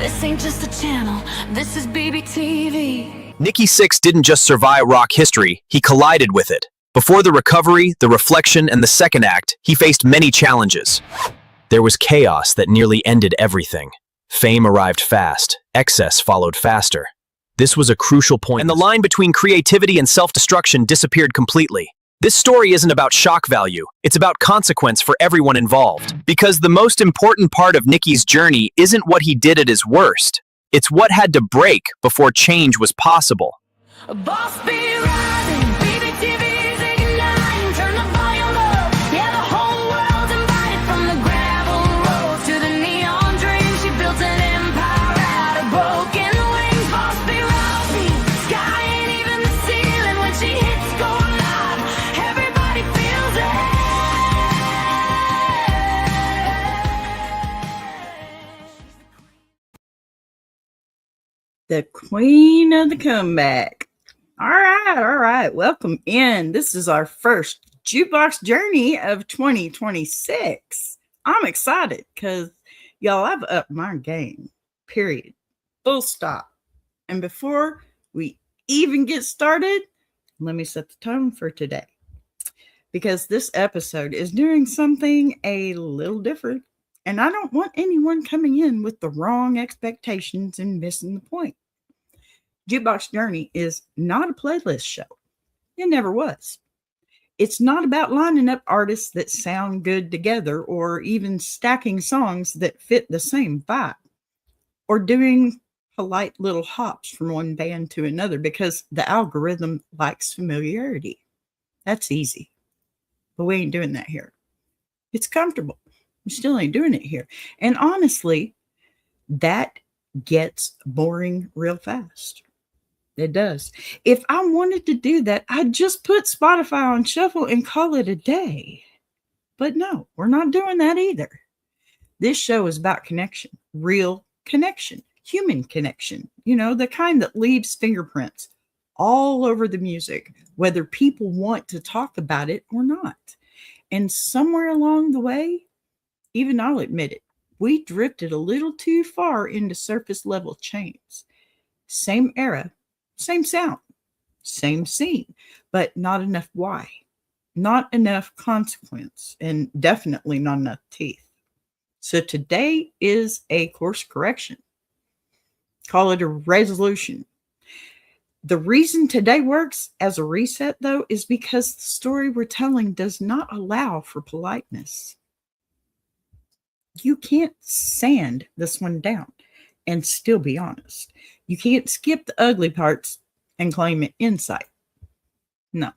This ain't just a channel, this is BBTV. Nikki Sixx didn't just survive rock history, he collided with it. Before the recovery, the reflection, and the second act, he faced many challenges. There was chaos that nearly ended everything. Fame arrived fast, excess followed faster. This was a crucial point, and the line between creativity and self-destruction disappeared completely. This story isn't about shock value, it's about consequence for everyone involved. Because the most important part of Nikki's journey isn't what he did at his worst, it's what had to break before change was possible. A boss be rising, BBTV's igniting, turn the volume up, yeah, the whole world's invited. From the gravel roads to the neon dreams, she built an empire out of broken wings. Boss be rising, sky ain't even the ceiling when she hits go live, everybody feels it. The queen of the comeback. All right. Welcome in. This is our first Jukebox Journey of 2026. I'm excited because y'all, I've upped my game. Period. Full stop. And before we even get started, let me set the tone for today. Because this episode is doing something a little different. And I don't want anyone coming in with the wrong expectations and missing the point. Jukebox Journey is not a playlist show. It never was. It's not about lining up artists that sound good together or even stacking songs that fit the same vibe or doing polite little hops from one band to another because the algorithm likes familiarity. That's easy. But we ain't doing that here. It's comfortable. We still ain't doing it here. And honestly, that gets boring real fast. It does. If I wanted to do that, I'd just put Spotify on shuffle and call it a day. But no, we're not doing that either. This show is about connection, real connection, human connection, the kind that leaves fingerprints all over the music, whether people want to talk about it or not. And somewhere along the way, even I'll admit it, we drifted a little too far into surface level chains. Same era, same sound, same scene, but not enough why, not enough consequence, and definitely not enough teeth. So today is a course correction. Call it a resolution. The reason today works as a reset, though, is because the story we're telling does not allow for politeness. You can't sand this one down and still be honest. You can't skip the ugly parts and claim it insight. No.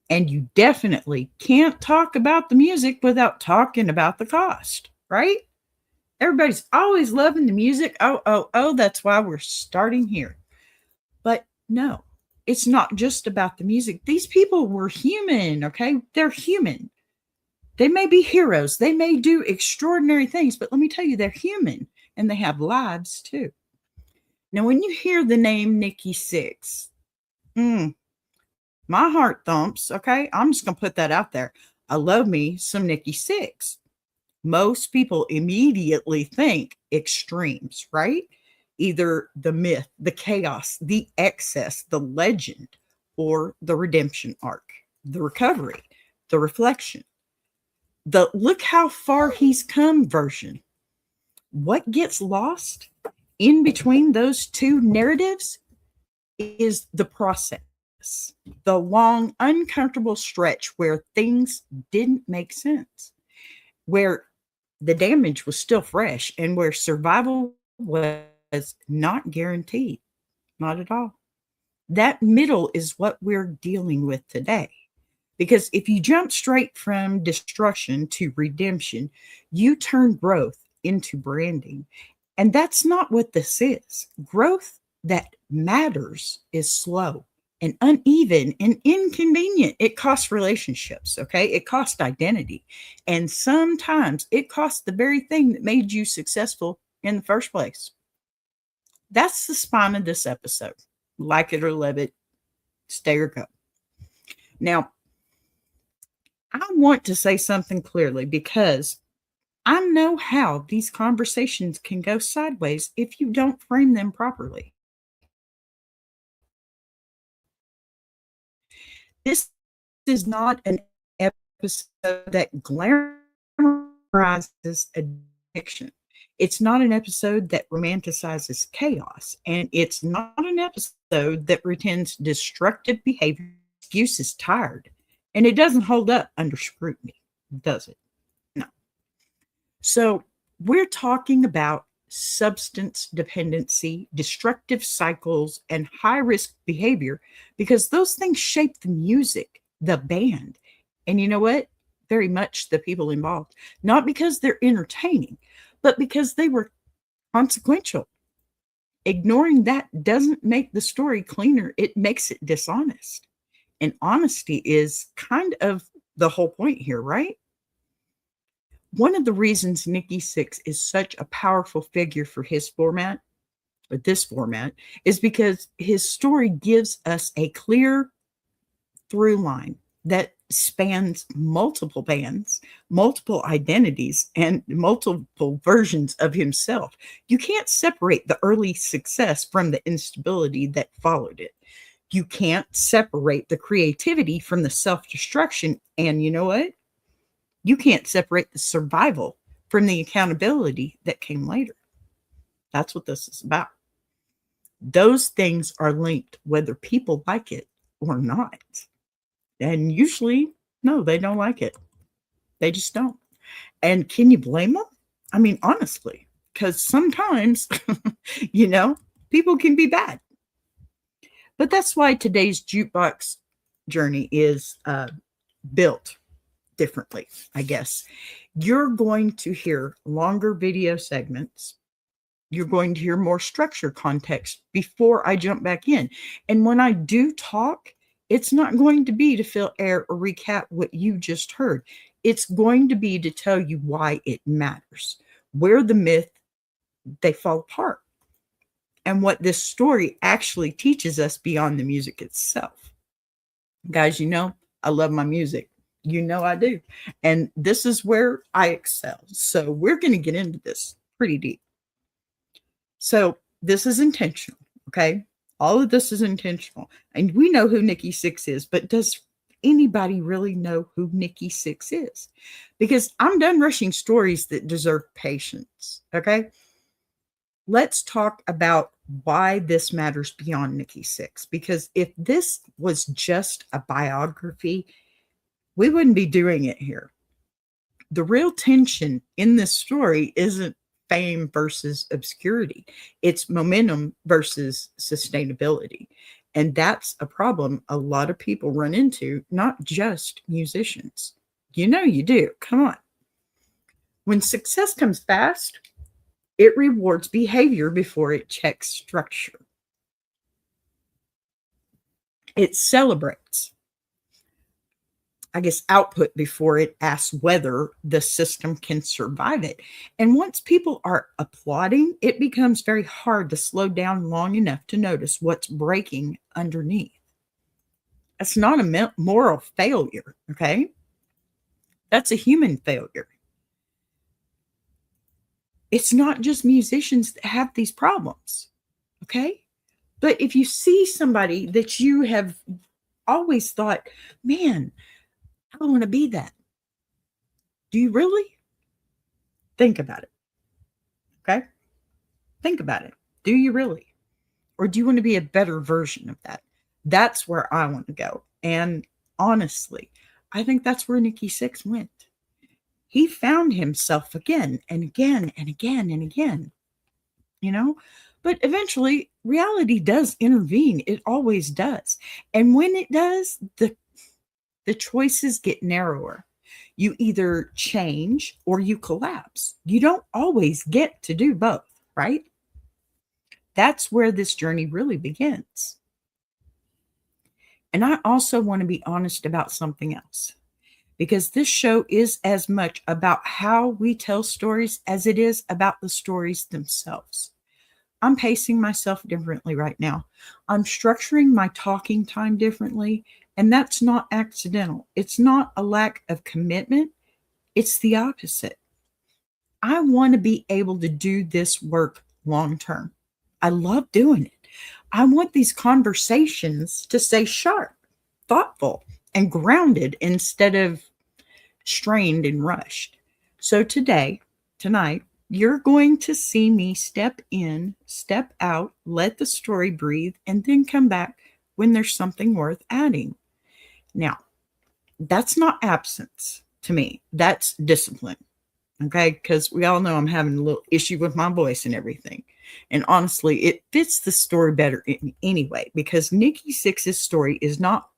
And you definitely can't talk about the music without talking about the cost, right? Everybody's always loving the music. Oh, that's why we're starting here. But no, it's not just about the music. These people were human, okay? They're human. They may be heroes. They may do extraordinary things, but let me tell you, they're human and they have lives too. Now, when you hear the name Nikki Sixx, my heart thumps, okay? I'm just going to put that out there. I love me some Nikki Sixx. Most people immediately think extremes, right? Either the myth, the chaos, the excess, the legend, or the redemption arc, the recovery, the reflection. The look how far he's come version. What gets lost in between those two narratives is the process, the long, uncomfortable stretch where things didn't make sense, where the damage was still fresh, and where survival was not guaranteed. Not at all. That middle is what we're dealing with today. Because if you jump straight from destruction to redemption, you turn growth into branding. And that's not what this is. Growth that matters is slow and uneven and inconvenient. It costs relationships, okay? It costs identity. And sometimes it costs the very thing that made you successful in the first place. That's the spine of this episode. Like it or love it, stay or go. Now, I want to say something clearly because I know how these conversations can go sideways if you don't frame them properly. This is not an episode that glamorizes addiction. It's not an episode that romanticizes chaos. And it's not an episode that pretends destructive behavior excuse is tired. And it doesn't hold up under scrutiny, does it? No. So we're talking about substance dependency, destructive cycles, and high risk behavior because those things shape the music, the band, and you know what? Very much the people involved. Not because they're entertaining, but because they were consequential. Ignoring that doesn't make the story cleaner, it makes it dishonest. And honesty is kind of the whole point here, right? One of the reasons Nikki Sixx is such a powerful figure for his format, or this format, is because his story gives us a clear through line that spans multiple bands, multiple identities, and multiple versions of himself. You can't separate the early success from the instability that followed it. You can't separate the creativity from the self-destruction. And you know what? You can't separate the survival from the accountability that came later. That's what this is about. Those things are linked whether people like it or not. And usually, no, they don't like it. They just don't. And can you blame them? I mean, honestly, because sometimes, people can be bad. But that's why today's Jukebox Journey is built differently, I guess. You're going to hear longer video segments. You're going to hear more structure context before I jump back in. And when I do talk, it's not going to be to fill air or recap what you just heard. It's going to be to tell you why it matters, where the myth, they fall apart, and what this story actually teaches us beyond the music itself. Guys, I love my music. I do. And this is where I excel. So we're going to get into this pretty deep. So this is intentional, okay? All of this is intentional. And we know who Nikki Sixx is, but does anybody really know who Nikki Sixx is? Because I'm done rushing stories that deserve patience, okay? Let's talk about why this matters beyond Nikki Sixx. Because if this was just a biography, we wouldn't be doing it here. The real tension in this story isn't fame versus obscurity. It's momentum versus sustainability. And that's a problem a lot of people run into, not just musicians. You do. Come on. When success comes fast, it rewards behavior before it checks structure. It celebrates, output before it asks whether the system can survive it. And once people are applauding, it becomes very hard to slow down long enough to notice what's breaking underneath. That's not a moral failure, okay? That's a human failure. It's not just musicians that have these problems, okay? But if you see somebody that you have always thought, man, I want to be that. Do you really? Think about it. Okay? Think about it. Do you really? Or do you want to be a better version of that? That's where I want to go. And honestly, I think that's where Nikki Sixx went. He found himself again and again and again and again, But eventually, reality does intervene. It always does. And when it does, the choices get narrower. You either change or you collapse. You don't always get to do both, right? That's where this journey really begins. And I also want to be honest about something else, because this show is as much about how we tell stories as it is about the stories themselves. I'm pacing myself differently right now. I'm structuring my talking time differently, and that's not accidental. It's not a lack of commitment. It's the opposite. I want to be able to do this work long term. I love doing it. I want these conversations to stay sharp, thoughtful, and grounded instead of strained and rushed. So tonight, you're going to see me step in, step out, let the story breathe, and then come back when there's something worth adding. Now, that's not absence to me. That's discipline. Okay. Because we all know I'm having a little issue with my voice and everything. And honestly, it fits the story better anyway, because Nikki Sixx's story is not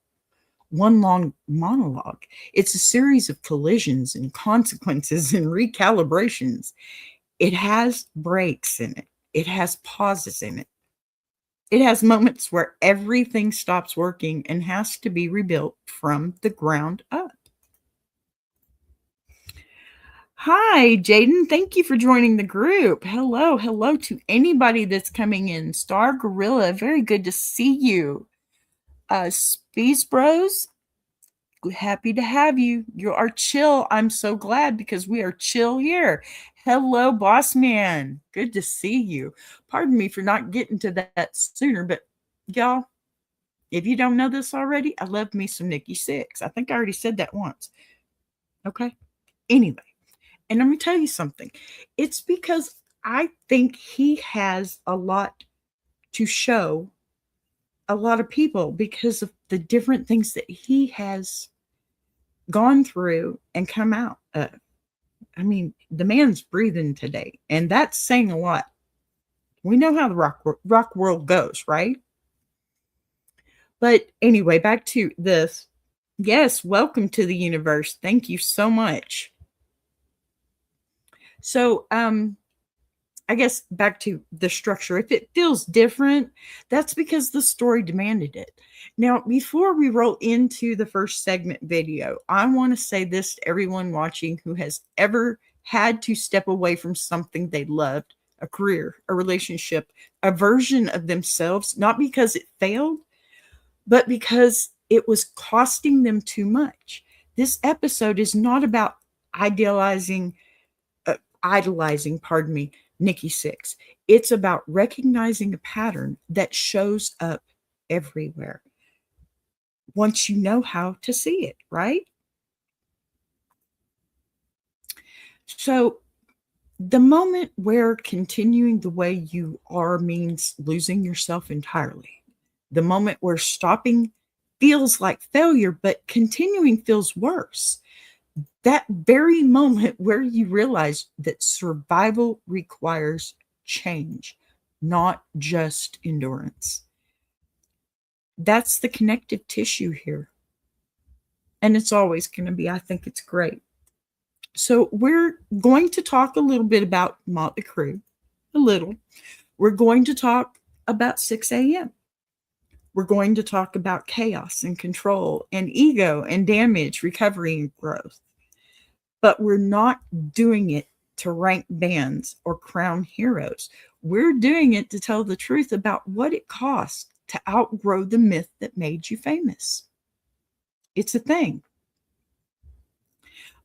one long monologue. It's a series of collisions and consequences and recalibrations. It has breaks in it. It has pauses in it. It has moments where everything stops working and has to be rebuilt from the ground up. Hi, Jaden. Thank you for joining the group. Hello to anybody that's coming in. Star Gorilla, very good to see you. Speeds Bros, happy to have you. You are chill. I'm so glad because we are chill here. Hello, boss man. Good to see you. Pardon me for not getting to that sooner, but y'all, if you don't know this already, I love me some Nikki Sixx. I think I already said that once. Okay. Anyway, and let me tell you something. It's because I think he has a lot to show a lot of people because of the different things that he has gone through and come out of. I mean, the man's breathing today, and that's saying a lot. We know how the rock world goes, right? But anyway, back to this. Yes, welcome to the universe. Thank you so much. So, I guess back to the structure. If it feels different, that's because the story demanded it. Now, before we roll into the first segment video, I want to say this to everyone watching who has ever had to step away from something they loved, a career, a relationship, a version of themselves, not because it failed, but because it was costing them too much. This episode is not about idolizing, Nikki Sixx. It's about recognizing a pattern that shows up everywhere once you know how to see it, right? So the moment where continuing the way you are means losing yourself entirely, the moment where stopping feels like failure, but continuing feels worse, that very moment where you realize that survival requires change, not just endurance. That's the connective tissue here. And it's always going to be. I think it's great. So we're going to talk a little bit about Mötley Crüe, a little. We're going to talk about 6 a.m. We're going to talk about chaos and control and ego and damage, recovery and growth. But we're not doing it to rank bands or crown heroes. We're doing it to tell the truth about what it costs to outgrow the myth that made you famous. It's a thing.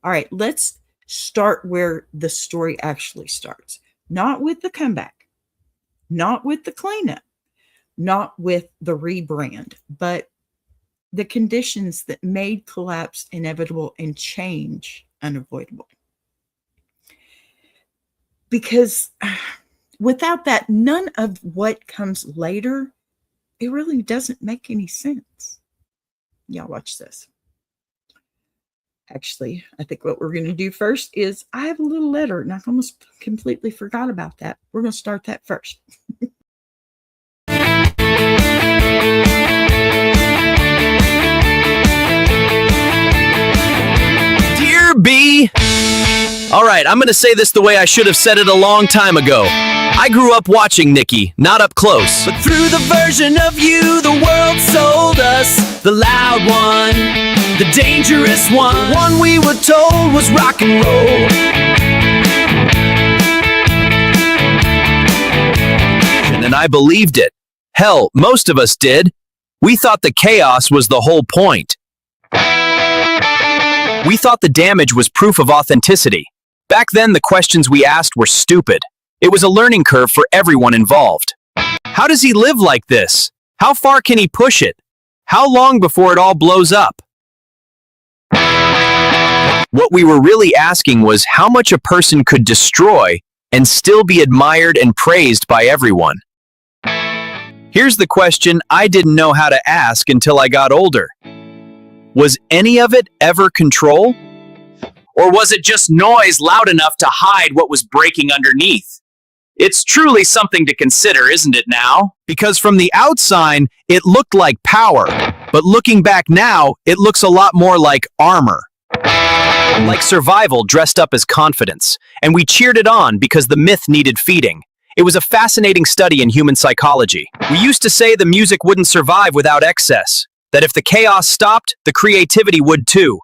All right, let's start where the story actually starts. Not with the comeback, not with the cleanup, not with the rebrand, but the conditions that made collapse inevitable and change unavoidable. Because without that, none of what comes later, it really doesn't make any sense. Y'all watch this. Actually, I think what we're going to do first is I have a little letter, and I almost completely forgot about that. We're going to start that first. Dear B. All right, I'm going to say this the way I should have said it a long time ago. I grew up watching Nikki, not up close. But through the version of you the world sold us, the loud one, the dangerous one, the one we were told was rock and roll. And I believed it. Hell, most of us did. We thought the chaos was the whole point. We thought the damage was proof of authenticity. Back then, the questions we asked were stupid. It was a learning curve for everyone involved. How does he live like this? How far can he push it? How long before it all blows up? What we were really asking was how much a person could destroy and still be admired and praised by everyone. Here's the question I didn't know how to ask until I got older. Was any of it ever control? Or was it just noise loud enough to hide what was breaking underneath? It's truly something to consider, isn't it now? Because from the outside, it looked like power. But looking back now, it looks a lot more like armor. Like survival dressed up as confidence. And we cheered it on because the myth needed feeding. It was a fascinating study in human psychology. We used to say the music wouldn't survive without excess. That if the chaos stopped, the creativity would too.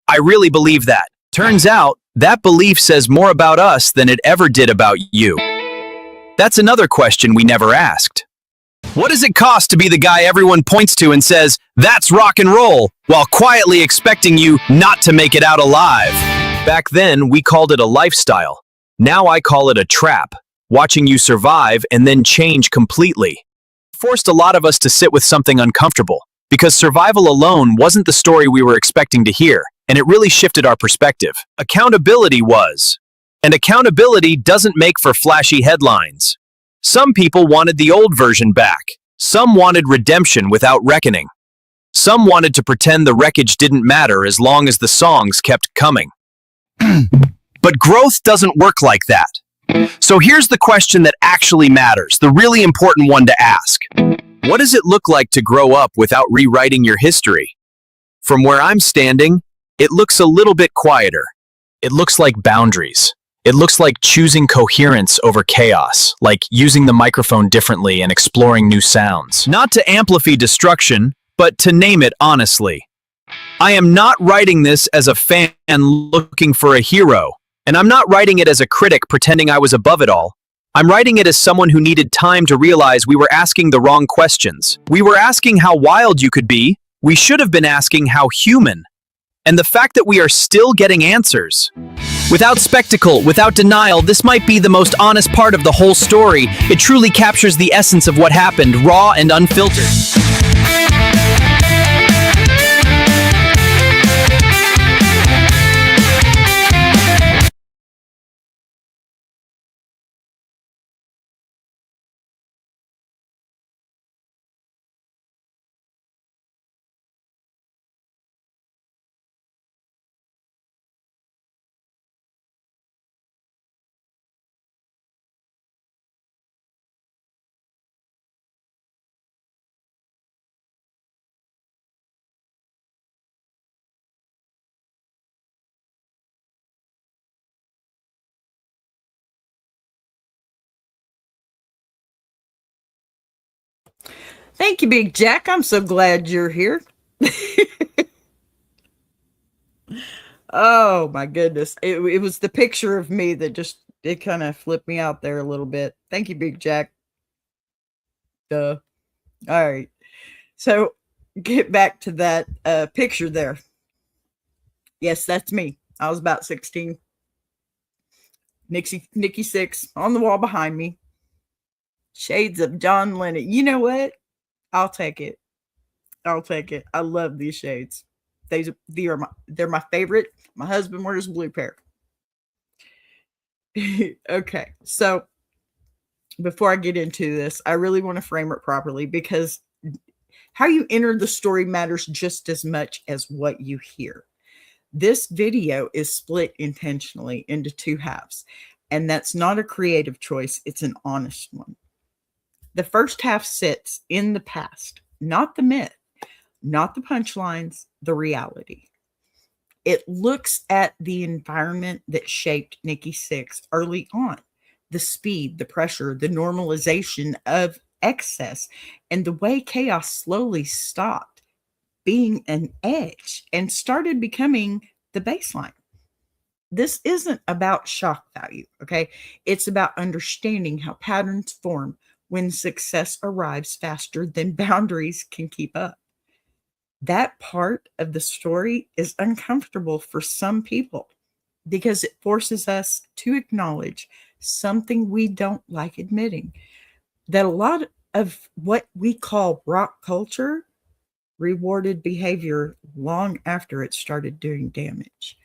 I really believe that. Turns out, that belief says more about us than it ever did about you. That's another question we never asked. What does it cost to be the guy everyone points to and says, "That's rock and roll," while quietly expecting you not to make it out alive? Back then, we called it a lifestyle. Now I call it a trap, watching you survive and then change completely. It forced a lot of us to sit with something uncomfortable, because survival alone wasn't the story we were expecting to hear, and it really shifted our perspective. Accountability was. And accountability doesn't make for flashy headlines. Some people wanted the old version back. Some wanted redemption without reckoning. Some wanted to pretend the wreckage didn't matter as long as the songs kept coming. But growth doesn't work like that. So here's the question that actually matters, the really important one to ask. What does it look like to grow up without rewriting your history? From where I'm standing, it looks a little bit quieter. It looks like boundaries. It looks like choosing coherence over chaos, like using the microphone differently and exploring new sounds. Not to amplify destruction, but to name it honestly. I am not writing this as a fan looking for a hero, and I'm not writing it as a critic pretending I was above it all. I'm writing it as someone who needed time to realize we were asking the wrong questions. We were asking how wild you could be. We should have been asking how human. And the fact that we are still getting answers. Without spectacle, without denial, this might be the most honest part of the whole story. It truly captures the essence of what happened, raw and unfiltered. Thank you, Big Jack. I'm so glad you're here. Oh my goodness. It was the picture of me that just, it kind of flipped me out there a little bit. Thank you, Big Jack. Duh. All right. So get back to that picture there. Yes, that's me. I was about 16. Nikki Sixx on the wall behind me. Shades of John Lennon. You know what? I'll take it. I'll take it. I love these shades. They're my favorite. My husband wears a blue pair. Okay, so before I get into this, I really want to frame it properly because how you enter the story matters just as much as what you hear. This video is split intentionally into two halves, and that's not a creative choice. It's an honest one. The first half sits in the past, not the myth, not the punchlines, the reality. It looks at the environment that shaped Nikki Sixx early on, the speed, the pressure, the normalization of excess, and the way chaos slowly stopped being an edge and started becoming the baseline. This isn't about shock value, okay? It's about understanding how patterns form when success arrives faster than boundaries can keep up. That part of the story is uncomfortable for some people. because it forces us to acknowledge something we don't like admitting, that a lot of what we call rock culture rewarded behavior long after it started doing damage.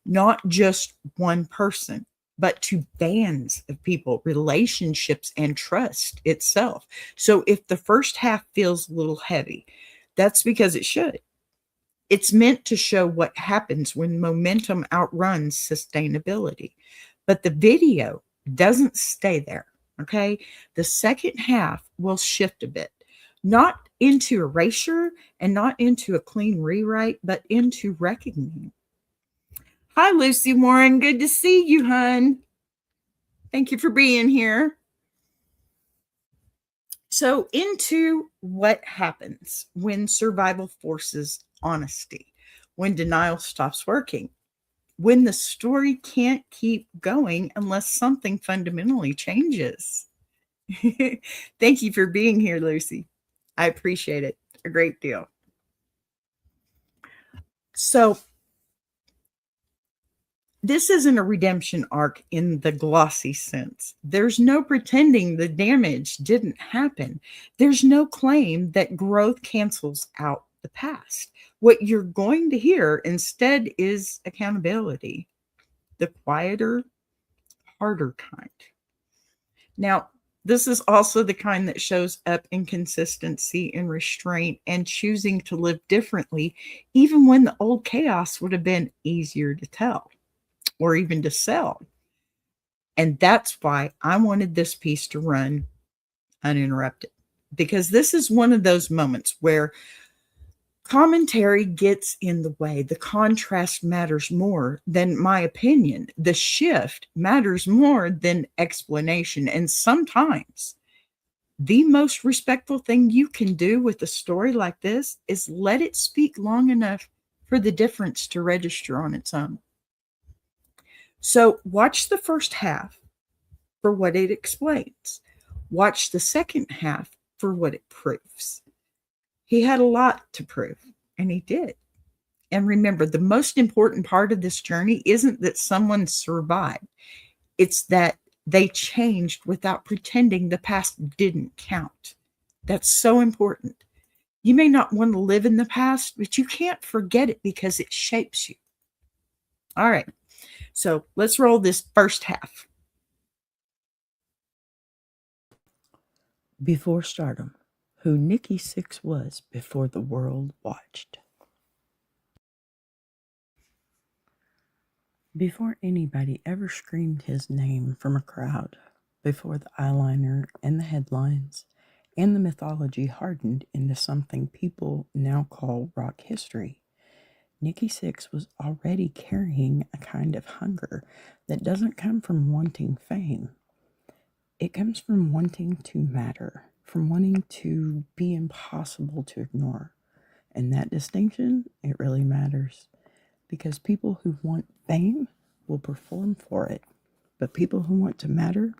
Not just one person, but to bands of people, relationships, and trust itself. So if the first half feels a little heavy, that's because it should. It's meant to show what happens when momentum outruns sustainability. But the video doesn't stay there. Okay. The second half will shift a bit, not into erasure and not into a clean rewrite, but into reckoning. Hi, Lucy Warren. Good to see you, hun. Thank you for being here. So, into what happens when survival forces honesty, when denial stops working, when the story can't keep going unless something fundamentally changes. Thank you for being here, Lucy. I appreciate it a great deal. So, this isn't a redemption arc in the glossy sense. There's no pretending the damage didn't happen. There's no claim that growth cancels out the past. What you're going to hear instead is accountability, the quieter, harder kind. Now, this is also the kind that shows up in consistency and restraint and choosing to live differently, even when the old chaos would have been easier to tell or even to sell. And that's why I wanted this piece to run uninterrupted, because this is one of those moments where commentary gets in the way. The contrast matters more than my opinion. The shift matters more than explanation. And sometimes the most respectful thing you can do with a story like this is let it speak long enough for the difference to register on its own. So watch the first half for what it explains. Watch the second half for what it proves. He had a lot to prove, and he did. And remember, the most important part of this journey isn't that someone survived. It's that they changed without pretending the past didn't count. That's so important. You may not want to live in the past, but you can't forget it because it shapes you. All right. So let's roll this first half. Before stardom, who Nikki Sixx was before the world watched. Before anybody ever screamed his name from a crowd, before the eyeliner and the headlines and the mythology hardened into something people now call rock history, Nikki Sixx was already carrying a kind of hunger that doesn't come from wanting fame. It comes from wanting to matter, from wanting to be impossible to ignore. And that distinction, it really matters, because people who want fame will perform for it, but people who want to matter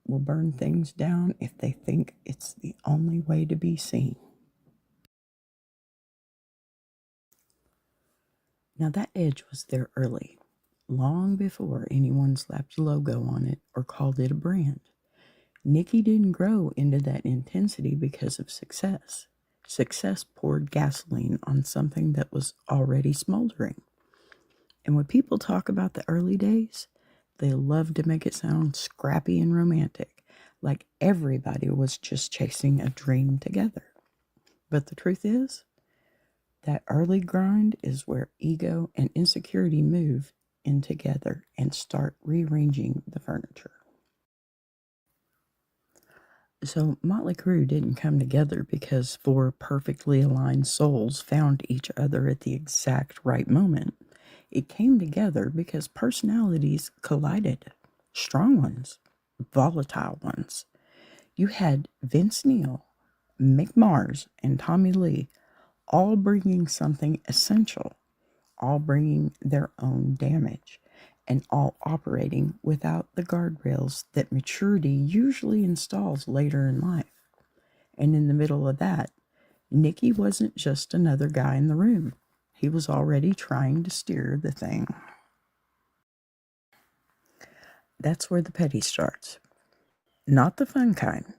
will burn things down if they think it's the only way to be seen. Now that edge was there early, long before anyone slapped a logo on it or called it a brand. Nikki didn't grow into that intensity because of success. Success poured gasoline on something that was already smoldering. And when people talk about the early days, they love to make it sound scrappy and romantic, like everybody was just chasing a dream together. But the truth is, that early grind is where ego and insecurity move in together and start rearranging the furniture. So Mötley Crüe didn't come together because four perfectly aligned souls found each other at the exact right moment. It came together because personalities collided. Strong ones, volatile ones. You had Vince Neil, Mick Mars, and Tommy Lee all bringing something essential, all bringing their own damage, and all operating without the guardrails that maturity usually installs later in life. And in the middle of that, Nikki wasn't just another guy in the room. He was already trying to steer the thing. That's where the petty starts. Not the fun kind,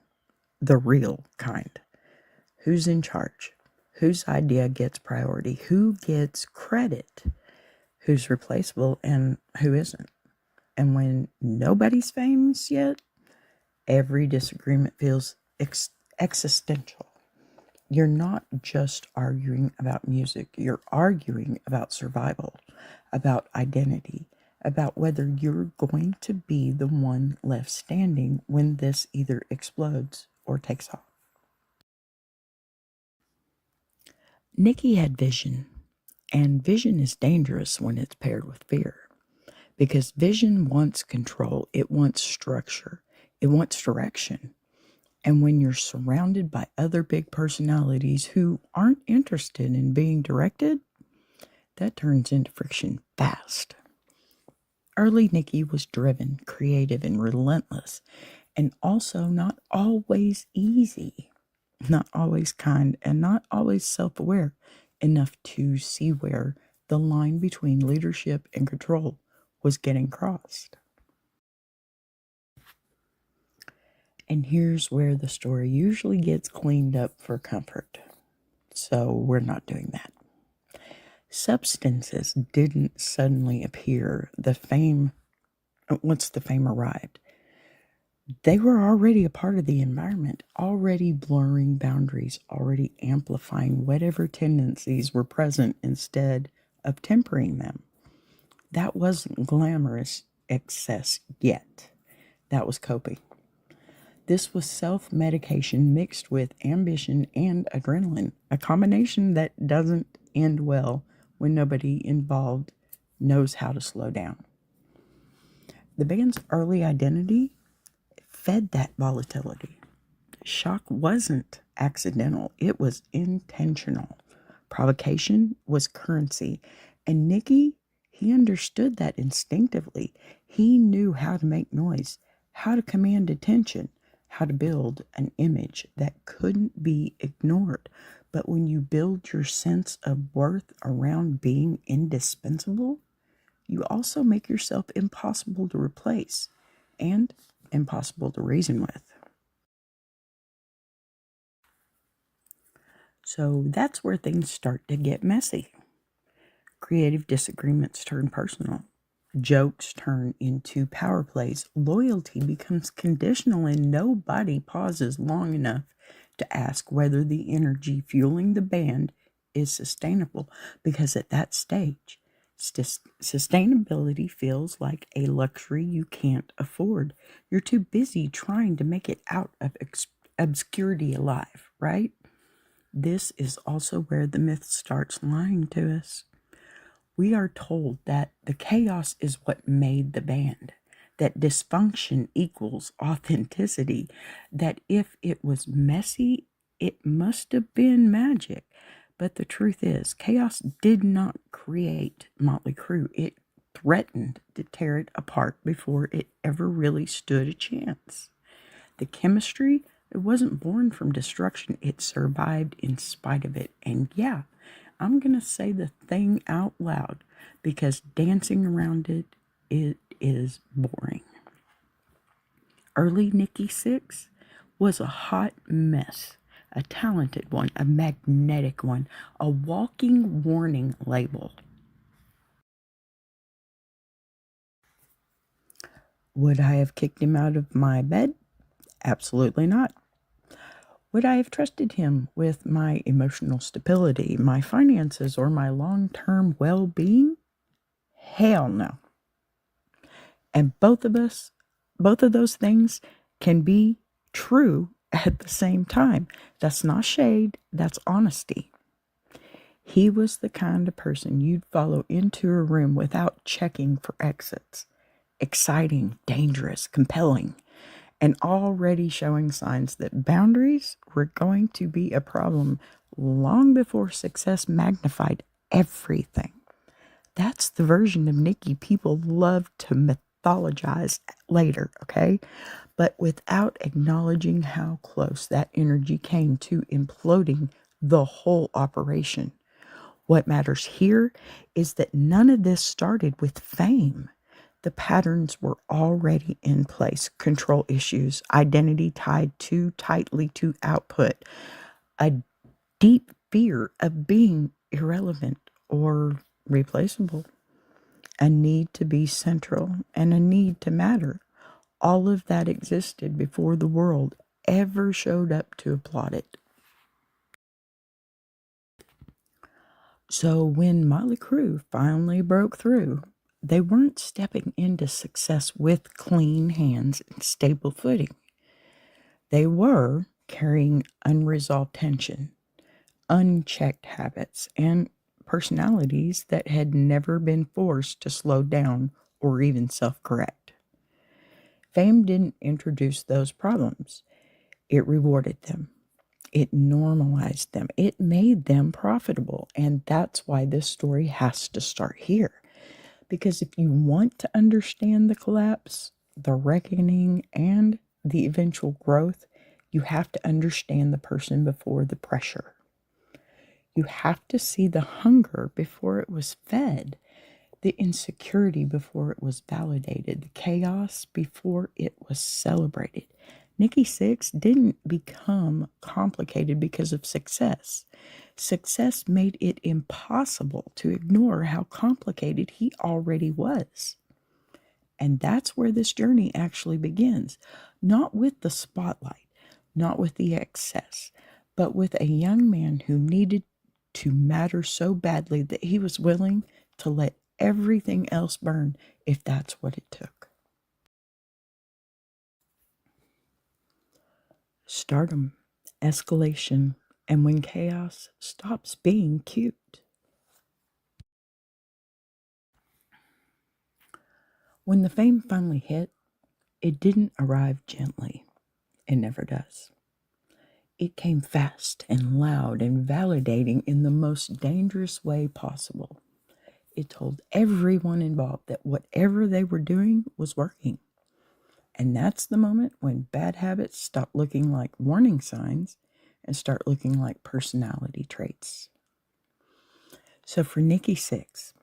the real kind. Who's in charge? Whose idea gets priority? Who gets credit? Who's replaceable and who isn't? And when nobody's famous yet, every disagreement feels existential. You're not just arguing about music, you're arguing about survival, about identity, about whether you're going to be the one left standing when this either explodes or takes off. Nikki had vision, and vision is dangerous when it's paired with fear, because vision wants control, it wants structure, it wants direction. And when you're surrounded by other big personalities who aren't interested in being directed, that turns into friction fast. Early Nikki was driven, creative, and relentless, and also not always easy, not always kind, and not always self-aware enough to see where the line between leadership and control was getting crossed. And here's where the story usually gets cleaned up for comfort. So we're not doing that. Substances didn't suddenly appear once the fame arrived. They were already a part of the environment, already blurring boundaries, already amplifying whatever tendencies were present instead of tempering them. That wasn't glamorous excess yet. That was coping. This was self-medication mixed with ambition and adrenaline, a combination that doesn't end well when nobody involved knows how to slow down. The band's early identity fed that volatility. Shock wasn't accidental, it was intentional. Provocation was currency, and Nikki, he understood that instinctively. He knew how to make noise, how to command attention, how to build an image that couldn't be ignored. But when you build your sense of worth around being indispensable, you also make yourself impossible to replace and impossible to reason with. So that's where things start to get messy. Creative disagreements turn personal. Jokes turn into power plays. Loyalty becomes conditional, and nobody pauses long enough to ask whether the energy fueling the band is sustainable, because at that stage, sustainability feels like a luxury you can't afford. You're too busy trying to make it out of obscurity alive, right? This is also where the myth starts lying to us. We are told that the chaos is what made the band, that dysfunction equals authenticity, that if it was messy, it must have been magic. But the truth is, chaos did not create Mötley Crüe. It threatened to tear it apart before it ever really stood a chance. The chemistry, it wasn't born from destruction. It survived in spite of it. And yeah, I'm going to say the thing out loud, because dancing around it is boring. Early Nikki Sixx was a hot mess, a talented one, a magnetic one, a walking warning label. Would I have kicked him out of my bed? Absolutely not. Would I have trusted him with my emotional stability, my finances, or my long-term well-being? Hell no. And both of those things can be true at the same time. That's not shade, that's honesty. He was the kind of person you'd follow into a room without checking for exits. Exciting, dangerous, compelling, and already showing signs that boundaries were going to be a problem long before success magnified everything. That's the version of Nikki people love to mythologize later, okay? But without acknowledging how close that energy came to imploding the whole operation. What matters here is that none of this started with fame. The patterns were already in place. Control issues, identity tied too tightly to output, a deep fear of being irrelevant or replaceable, a need to be central, and a need to matter. All of that existed before the world ever showed up to applaud it. So when Mötley Crüe finally broke through, they weren't stepping into success with clean hands and stable footing. They were carrying unresolved tension, unchecked habits, and personalities that had never been forced to slow down or even self-correct. Fame didn't introduce those problems. It rewarded them. It normalized them. It made them profitable. And that's why this story has to start here. Because if you want to understand the collapse, the reckoning, and the eventual growth, you have to understand the person before the pressure. You have to see the hunger before it was fed, the insecurity before it was validated, the chaos before it was celebrated. Nikki Sixx didn't become complicated because of success. Success made it impossible to ignore how complicated he already was. And that's where this journey actually begins. Not with the spotlight, not with the excess, but with a young man who needed to matter so badly that he was willing to let everything else burn if that's what it took. Stardom, escalation, and when chaos stops being cute. When the fame finally hit, it didn't arrive gently. It never does. It came fast and loud and validating in the most dangerous way possible. It told everyone involved that whatever they were doing was working. And that's the moment when bad habits stop looking like warning signs and start looking like personality traits. So for Nikki Sixx,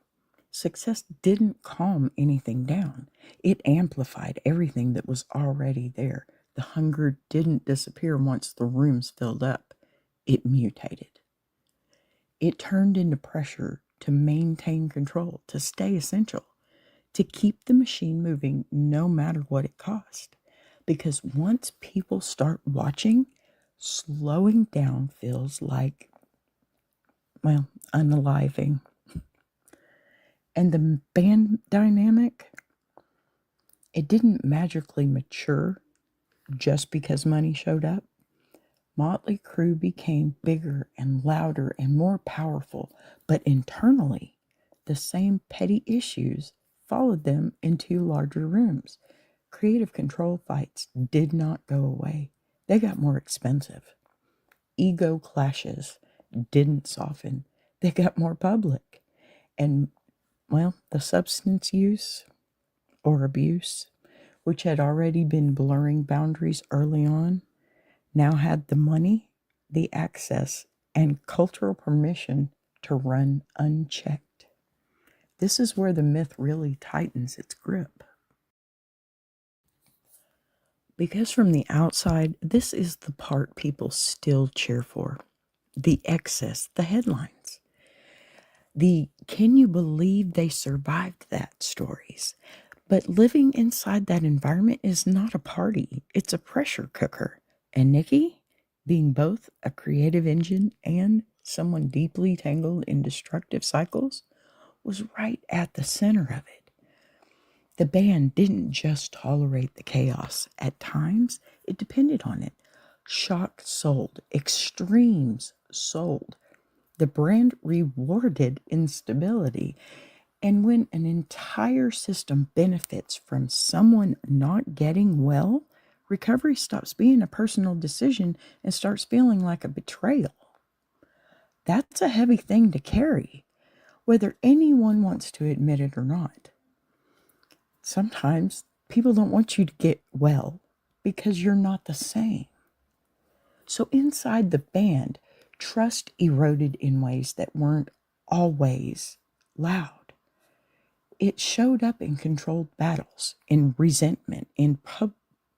success didn't calm anything down. It amplified everything that was already there. The hunger didn't disappear once the rooms filled up. It mutated. It turned into pressure to maintain control, to stay essential, to keep the machine moving no matter what it cost. Because once people start watching, slowing down feels like, well, unaliving. And the band dynamic, it didn't magically mature just because money showed up. Mötley Crüe became bigger and louder and more powerful, but internally, the same petty issues followed them into larger rooms. Creative control fights did not go away. They got more expensive. Ego clashes didn't soften. They got more public. And, well, the substance use or abuse, which had already been blurring boundaries early on, now had the money, the access, and cultural permission to run unchecked. This is where the myth really tightens its grip. Because from the outside, this is the part people still cheer for. The excess, the headlines. The can you believe they survived that stories. But living inside that environment is not a party, it's a pressure cooker. And Nikki, being both a creative engine and someone deeply tangled in destructive cycles, was right at the center of it. The band didn't just tolerate the chaos. At times, it depended on it. Shock sold. Extremes sold. The brand rewarded instability. And when an entire system benefits from someone not getting well, recovery stops being a personal decision and starts feeling like a betrayal. That's a heavy thing to carry, whether anyone wants to admit it or not. Sometimes people don't want you to get well because you're not the same. So inside the band, trust eroded in ways that weren't always loud. it showed up in controlled battles, in resentment, in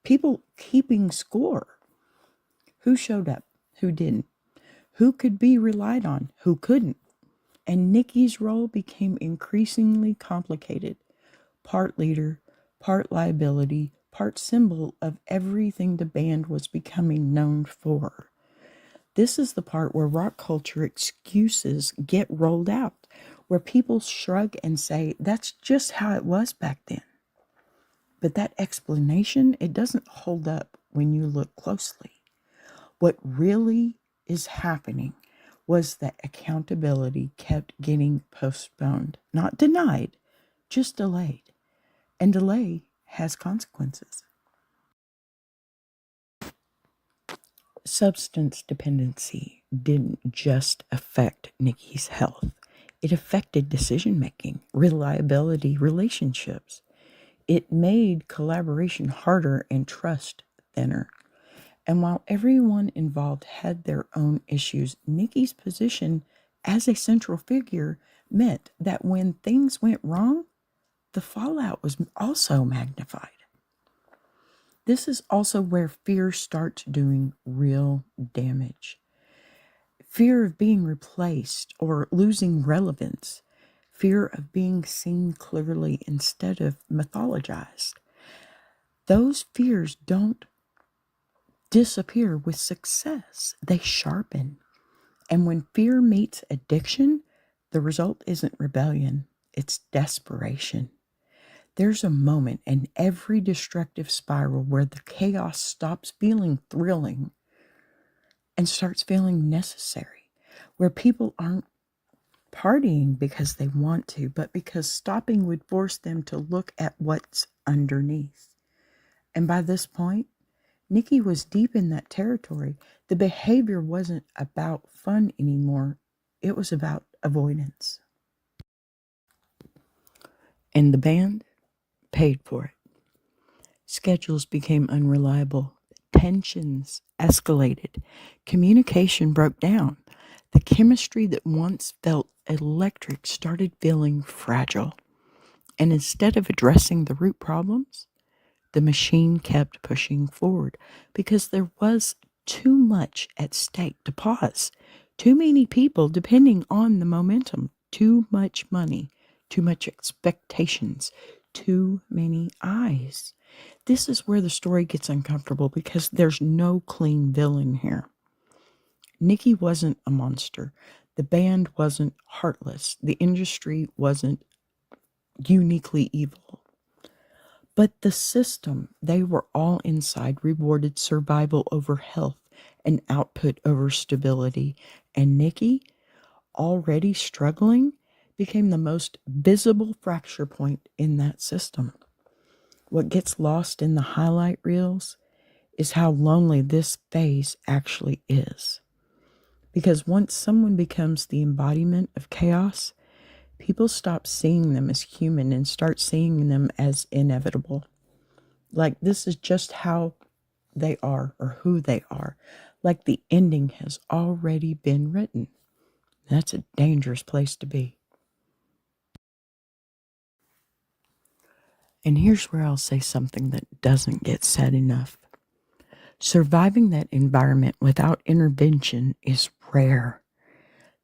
people keeping score. Who showed up? Who didn't? Who could be relied on? Who couldn't? And Nikki's role became increasingly complicated. Part leader, part liability, part symbol of everything the band was becoming known for. This is the part where rock culture excuses get rolled out, where people shrug and say, that's just how it was back then. But that explanation, it doesn't hold up when you look closely. What really is happening was that accountability kept getting postponed, not denied, just delayed. And delay has consequences. Substance dependency didn't just affect Nikki's health. It affected decision making, reliability, relationships. It made collaboration harder and trust thinner. And while everyone involved had their own issues, Nikki's position as a central figure meant that when things went wrong, the fallout was also magnified. This is also where fear starts doing real damage. Fear of being replaced or losing relevance. Fear of being seen clearly instead of mythologized. Those fears don't disappear with success. They sharpen. And when fear meets addiction, the result isn't rebellion, it's desperation. There's a moment in every destructive spiral where the chaos stops feeling thrilling and starts feeling necessary, where people aren't partying because they want to, but because stopping would force them to look at what's underneath. And by this point, Nikki was deep in that territory. The behavior wasn't about fun anymore. It was about avoidance. And the band paid for it. Schedules became unreliable. Tensions escalated. Communication broke down. The chemistry that once felt electric started feeling fragile. And instead of addressing the root problems, the machine kept pushing forward because there was too much at stake to pause. Too many people depending on the momentum. Too much money. Too much expectations. Too many eyes. This is where the story gets uncomfortable because there's no clean villain here. Nikki wasn't a monster. The band wasn't heartless. The industry wasn't uniquely evil. But the system they were all inside rewarded survival over health and output over stability. And Nikki, already struggling, became the most visible fracture point in that system. What gets lost in the highlight reels is how lonely this phase actually is. Because once someone becomes the embodiment of chaos, people stop seeing them as human and start seeing them as inevitable. Like this is just how they are or who they are. Like the ending has already been written. That's a dangerous place to be. And here's where I'll say something that doesn't get said enough. Surviving that environment without intervention is rare.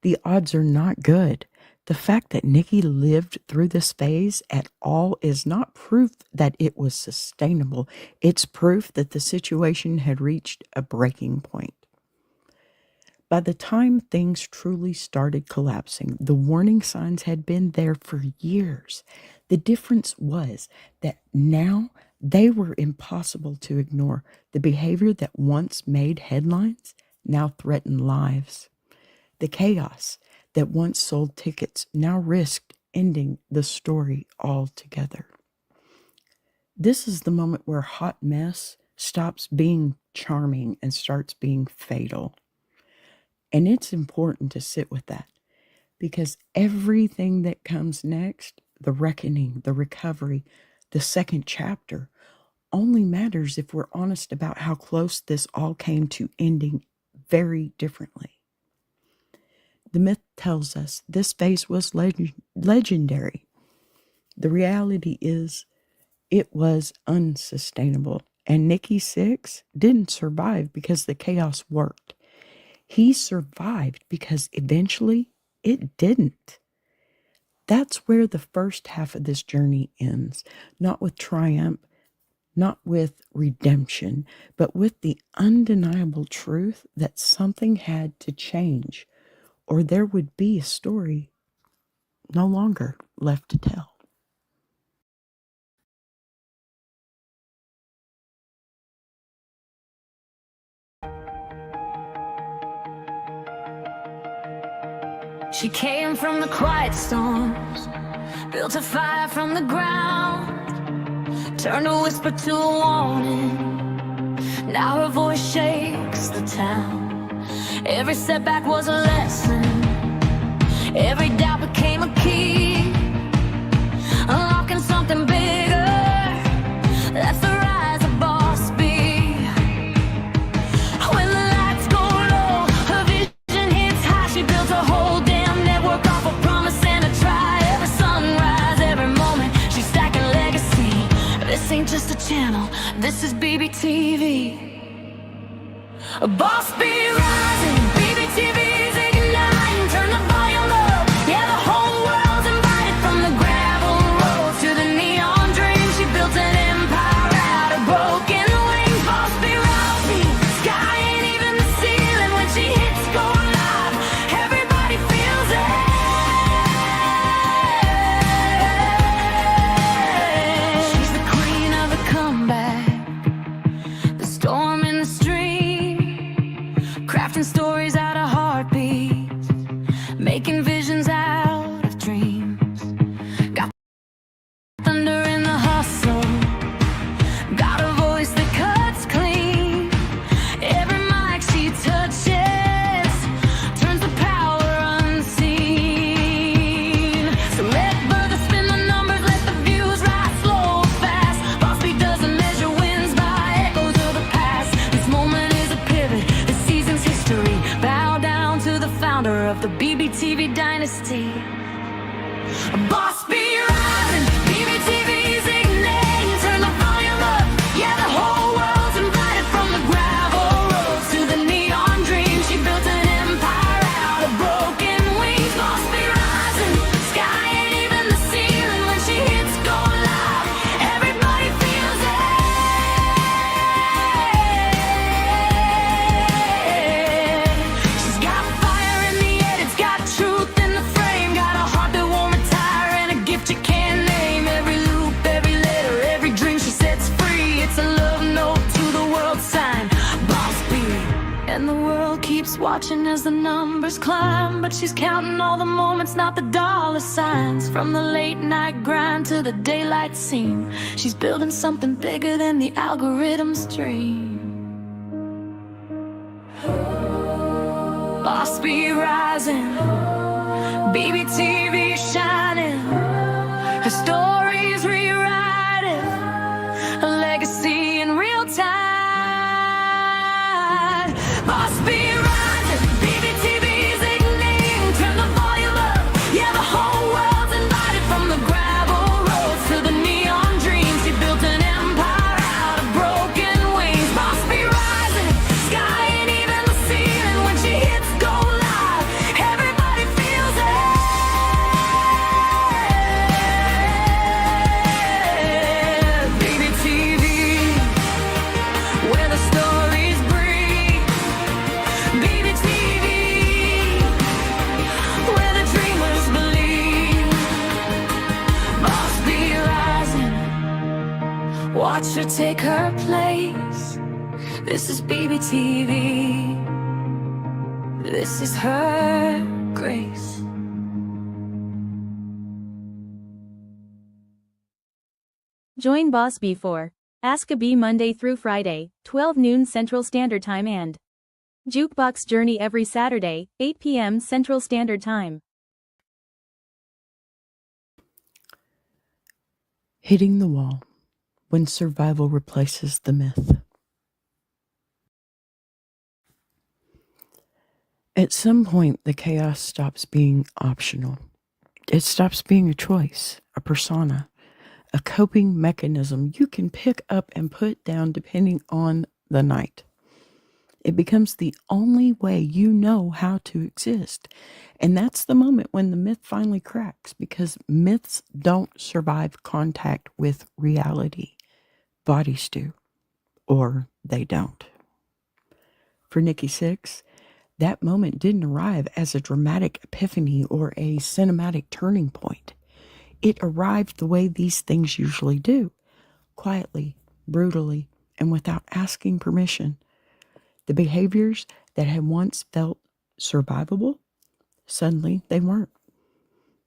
The odds are not good. The fact that Nikki lived through this phase at all is not proof that it was sustainable. It's proof that the situation had reached a breaking point. By the time things truly started collapsing, the warning signs had been there for years. The difference was that now they were impossible to ignore. The behavior that once made headlines now threatened lives. The chaos that once sold tickets now risked ending the story altogether. This is the moment where hot mess stops being charming and starts being fatal. And it's important to sit with that because everything that comes next, the reckoning, the recovery, the second chapter, only matters if we're honest about how close this all came to ending very differently. The myth tells us this phase was legendary. The reality is, it was unsustainable. And Nikki Sixx didn't survive because the chaos worked. He survived because eventually it didn't. That's where the first half of this journey ends, not with triumph, not with redemption, but with the undeniable truth that something had to change, or there would be a story no longer left to tell. She came from the quiet storms, built a fire from the ground, turned a whisper to a warning. Now her voice shakes the town. Every setback was a lesson, every doubt became a key, unlocking something bigger. That's the rise of Boss B. When the lights go low, her vision hits high. She built a whole damn network off a promise and a try. Every sunrise, every moment, she's stacking legacy. This ain't just a channel, this is BBTV. Boss B rising, BBTV's igniting. Turn the volume up, yeah, the whole world's invited. From the gravel roads to the neon dreams, she built an empire out of broken wings. Boss B rising, sky ain't even the ceiling. When she hits go live, everybody feels it. She's the queen of the comeback, the storm in the stream, crafting stories out of heartbeats, making visions out of dreams. Got thunder in the hustle, got a voice that cuts clean. Every mic she touches turns the power unseen. So let further spin the numbers, let the views rise slow or fast. Boss B doesn't measure wins by echoes of the past. This moment is a pivot, this season's history. Bow down to the founder of the BBTV dynasty. Boss B rising, BBTV's igniting. Turn the volume up, yeah, the whole world's invited. From the gravel roads to the neon dreams, she built an empire out of broken wings. Boss B rising, sky ain't even the ceiling. When she hits go live, everybody feels it. She's got fire in the head, it's got truth in the frame, got a heart that won't retire and a gift you can't name. Every loop, every letter, every dream she sets free, it's a love note to the world sign. Boss B. And the world keeps watching as the numbers climb, but she's counting all the moments, not the dollar signs. From the late night grind to the daylight scene, she's building something bigger than the algorithm's dream. Boss B rising, BBTV shining, her story's rewriting, a legacy in real time. Boss B rising, BBTV's igniting. Turn the volume up, yeah, the whole world's invited. From the gravel roads to the neon dreams, she built an empire out of broken wings. Boss B rising, sky ain't even the ceiling. When she hits go live, everybody feels it. BBTV, where the stories breathe. BBTV, where the dreamers believe. Boss B rising, watch her take her place. This is BBTV, this is her grace. Join Boss B for Ask a Bee Monday through Friday, 12 noon Central Standard Time and Jukebox Journey every Saturday, 8 p.m. Central Standard Time. Hitting the wall when survival replaces the myth. At some point, the chaos stops being optional. It stops being a choice. a persona, a coping mechanism you can pick up and put down depending on the night. It becomes the only way you know how to exist. And that's the moment when the myth finally cracks, because myths don't survive contact with reality. Bodies do, or they don't. For Nikki Sixx, that moment didn't arrive as a dramatic epiphany or a cinematic turning point. It arrived the way these things usually do, quietly, brutally, and without asking permission. The behaviors that had once felt survivable, suddenly they weren't.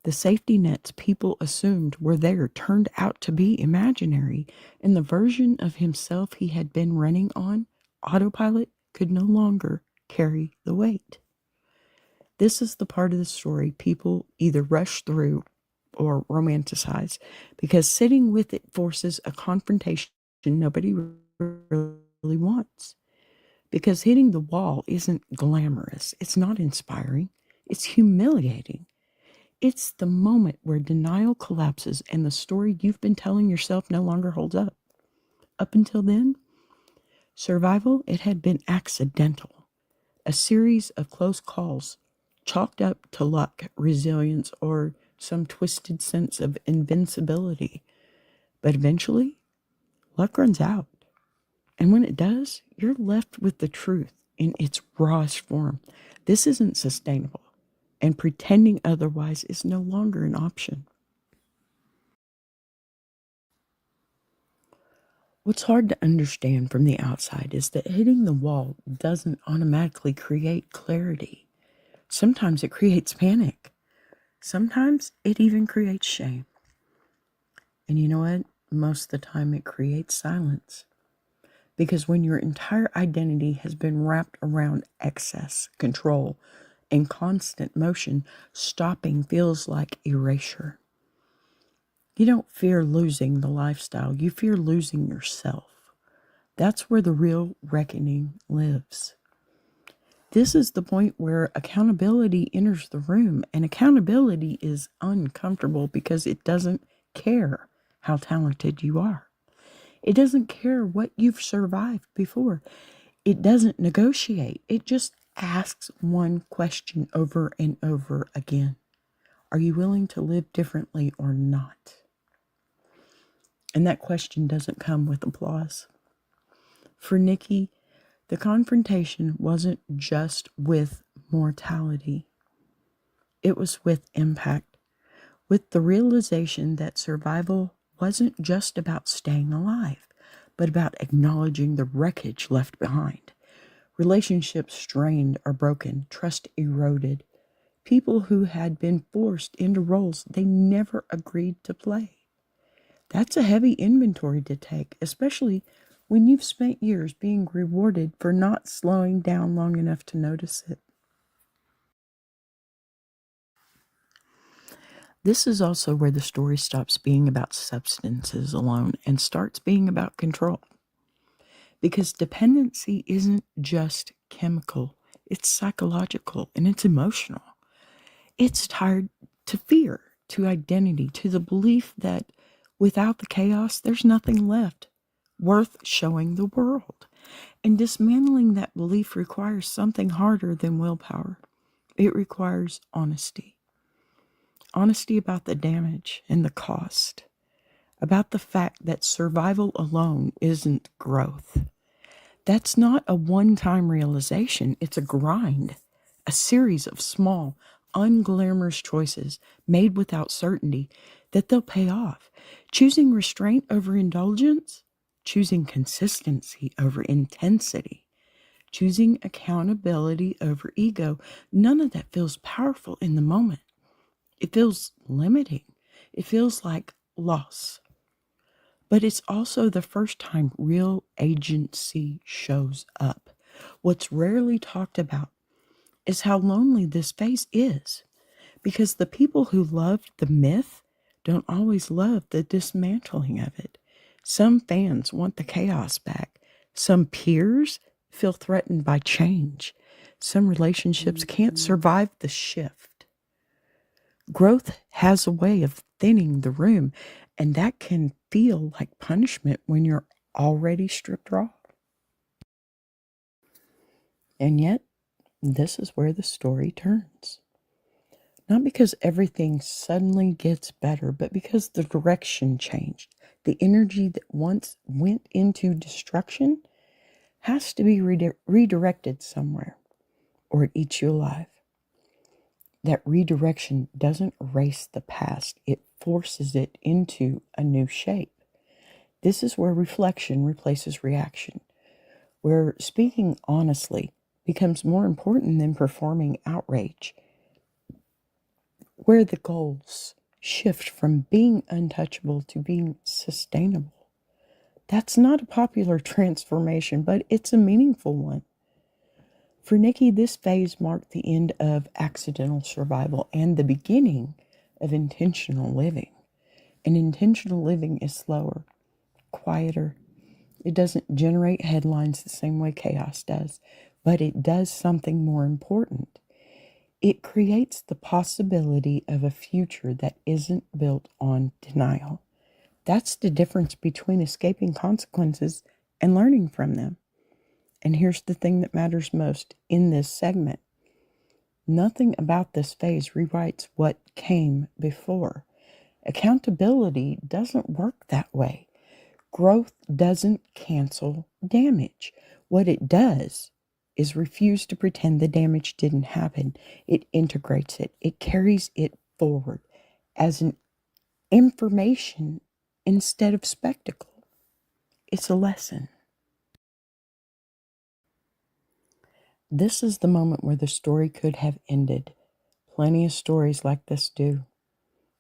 The safety nets people assumed were there turned out to be imaginary, and the version of himself he had been running on autopilot could no longer carry the weight. This is the part of the story people either rush through or romanticize, because sitting with it forces a confrontation nobody really wants. Because hitting the wall isn't glamorous, it's not inspiring, it's humiliating. It's the moment where denial collapses and the story you've been telling yourself no longer holds up. Up until then, survival, it had been accidental. A series of close calls, chalked up to luck, resilience, or some twisted sense of invincibility. But eventually, luck runs out. And when it does, you're left with the truth in its rawest form. This isn't sustainable, and pretending otherwise is no longer an option. What's hard to understand from the outside is that hitting the wall doesn't automatically create clarity. Sometimes it creates panic. Sometimes it even creates shame. And you know what? Most of the time it creates silence. Because when your entire identity has been wrapped around excess, control, and constant motion, stopping feels like erasure. You don't fear losing the lifestyle, you fear losing yourself. That's where the real reckoning lives. This is the point where accountability enters the room, and accountability is uncomfortable because it doesn't care how talented you are. It doesn't care what you've survived before. It doesn't negotiate. It just asks one question over and over again. Are you willing to live differently or not? And that question doesn't come with applause. For Nikki, the confrontation wasn't just with mortality. It was with impact, with the realization that survival wasn't just about staying alive, but about acknowledging the wreckage left behind. Relationships strained or broken, trust eroded. People who had been forced into roles they never agreed to play. That's a heavy inventory to take, especially when you've spent years being rewarded for not slowing down long enough to notice it. This is also where the story stops being about substances alone and starts being about control. Because dependency isn't just chemical, it's psychological and it's emotional. It's tied to fear, to identity, to the belief that without the chaos, there's nothing left worth showing the world. And dismantling that belief requires something harder than willpower. It requires honesty. Honesty about the damage and the cost. About the fact that survival alone isn't growth. That's not a one-time realization. It's a grind. A series of small, unglamorous choices made without certainty that they'll pay off. Choosing restraint over indulgence. Choosing consistency over intensity. Choosing accountability over ego. None of that feels powerful in the moment. It feels limiting. It feels like loss. But it's also the first time real agency shows up. What's rarely talked about is how lonely this phase is, because the people who loved the myth don't always love the dismantling of it. Some fans want the chaos back. Some peers feel threatened by change. Some relationships can't survive the shift. Growth has a way of thinning the room, and that can feel like punishment when you're already stripped raw. And yet, this is where the story turns. Not because everything suddenly gets better, but because the direction changed. The energy that once went into destruction has to be redirected somewhere, or it eats you alive. That redirection doesn't erase the past, it forces it into a new shape. This is where reflection replaces reaction, where speaking honestly becomes more important than performing outrage, where the goals shift from being untouchable to being sustainable. That's not a popular transformation, but it's a meaningful one. For Nikki, this phase marked the end of accidental survival and the beginning of intentional living. And intentional living is slower, quieter. It doesn't generate headlines the same way chaos does, but it does something more important. It creates the possibility of a future that isn't built on denial. That's the difference between escaping consequences and learning from them. And here's the thing that matters most in this segment. Nothing about this phase rewrites what came before. Accountability doesn't work that way. Growth doesn't cancel damage. What it does is refuse to pretend the damage didn't happen. It integrates it. It carries it forward as an information instead of spectacle. It's a lesson. This is the moment where the story could have ended. Plenty of stories like this do.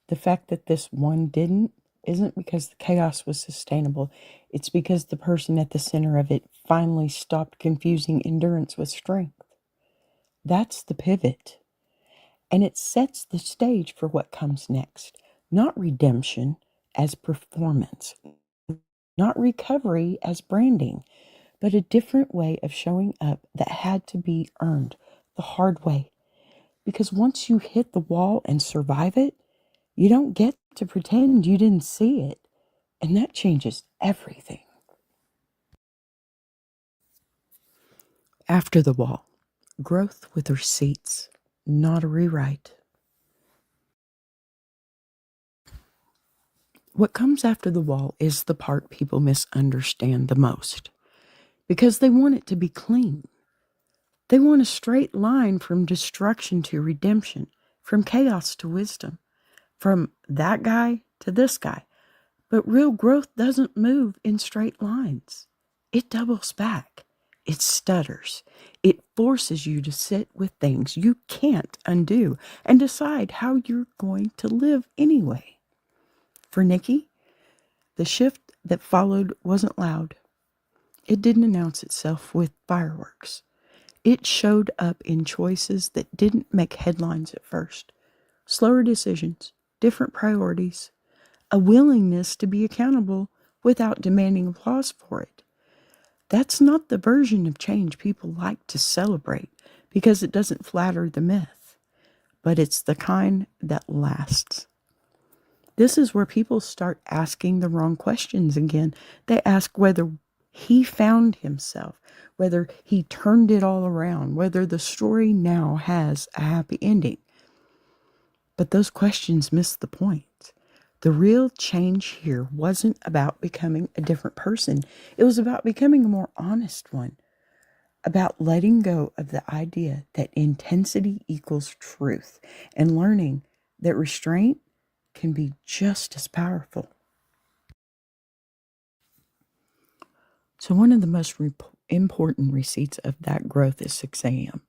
The fact that this one didn't isn't because the chaos was sustainable. It's because the person at the center of it finally stopped confusing endurance with strength. That's the pivot. And it sets the stage for what comes next. Not redemption as performance, not recovery as branding, but a different way of showing up that had to be earned the hard way. Because once you hit the wall and survive it, you don't get to pretend you didn't see it. And that changes everything. After the wall, growth with receipts, not a rewrite. What comes after the wall is the part people misunderstand the most. Because they want it to be clean. They want a straight line from destruction to redemption, from chaos to wisdom, from that guy to this guy. But real growth doesn't move in straight lines. It doubles back. It stutters. It forces you to sit with things you can't undo and decide how you're going to live anyway. For Nikki, the shift that followed wasn't loud. It didn't announce itself with fireworks. It showed up in choices that didn't make headlines at first. Slower decisions, different priorities, a willingness to be accountable without demanding applause for it. That's not the version of change people like to celebrate because it doesn't flatter the myth, but it's the kind that lasts. This is where people start asking the wrong questions again. They ask whether he found himself, whether he turned it all around, whether the story now has a happy ending. But those questions miss the point. The real change here wasn't about becoming a different person. It was about becoming a more honest one, about letting go of the idea that intensity equals truth and learning that restraint can be just as powerful. So one of the most important receipts of that growth is 6 a.m.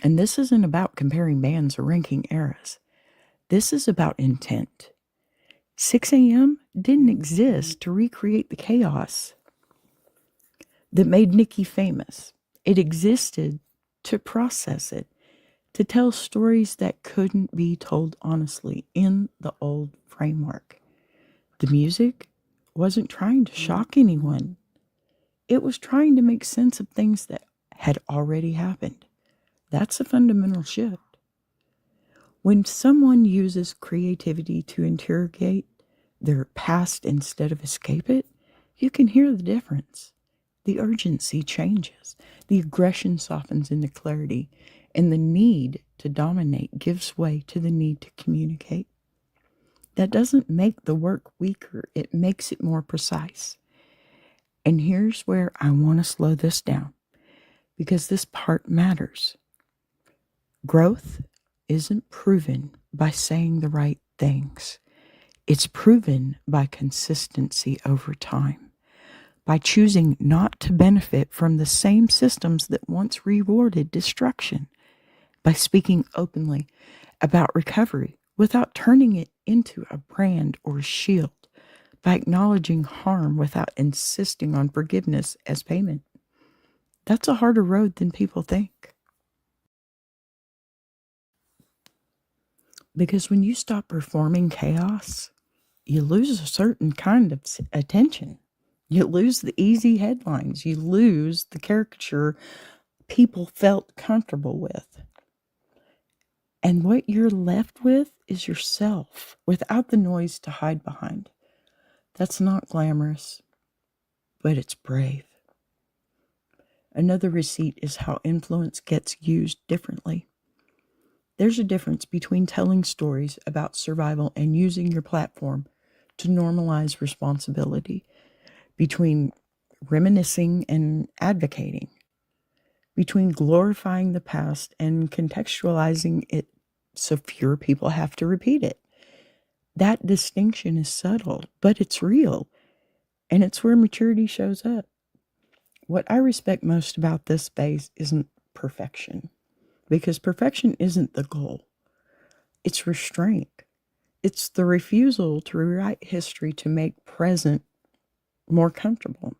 And this isn't about comparing bands or ranking eras. This is about intent. 6 a.m. didn't exist to recreate the chaos that made Nikki famous. It existed to process it, to tell stories that couldn't be told honestly in the old framework. The music wasn't trying to shock anyone. It was trying to make sense of things that had already happened. That's a fundamental shift. When someone uses creativity to interrogate their past instead of escape it, you can hear the difference. The urgency changes, the aggression softens into clarity, and the need to dominate gives way to the need to communicate. That doesn't make the work weaker, it makes it more precise. And here's where I want to slow this down, because this part matters. Growth isn't proven by saying the right things. It's proven by consistency over time, by choosing not to benefit from the same systems that once rewarded destruction, by speaking openly about recovery without turning it into a brand or a shield, by acknowledging harm without insisting on forgiveness as payment. That's a harder road than people think. Because when you stop performing chaos, you lose a certain kind of attention. You lose the easy headlines. You lose the caricature people felt comfortable with. And what you're left with is yourself, without the noise to hide behind. That's not glamorous, but it's brave. Another receipt is how influence gets used differently. There's a difference between telling stories about survival and using your platform to normalize responsibility, between reminiscing and advocating, between glorifying the past and contextualizing it so fewer people have to repeat it. That distinction is subtle, but it's real, and it's where maturity shows up. What I respect most about this space isn't perfection, because perfection isn't the goal. It's restraint. It's the refusal to rewrite history to make present more comfortable.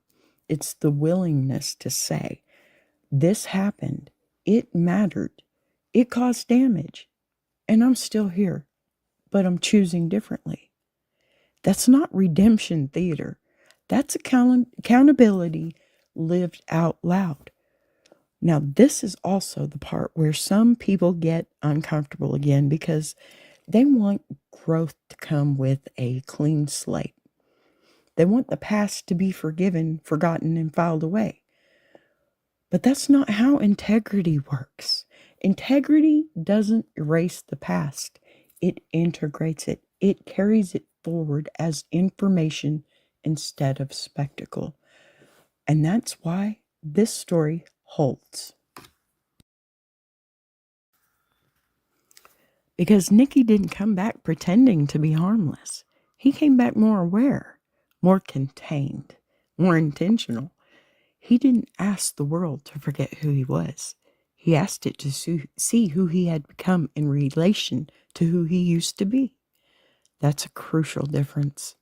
It's the willingness to say, this happened, it mattered, it caused damage, and I'm still here, but I'm choosing differently. That's not redemption theater. That's accountability lived out loud. Now, this is also the part where some people get uncomfortable again, because they want growth to come with a clean slate. They want the past to be forgiven, forgotten, and filed away. But that's not how integrity works. Integrity doesn't erase the past. It integrates it. It carries it forward as information instead of spectacle. And that's why this story holds. Because Nikki didn't come back pretending to be harmless. He came back more aware, more contained, more intentional. He didn't ask the world to forget who he was. He asked it to see who he had become in relation to who he used to be. That's a crucial difference.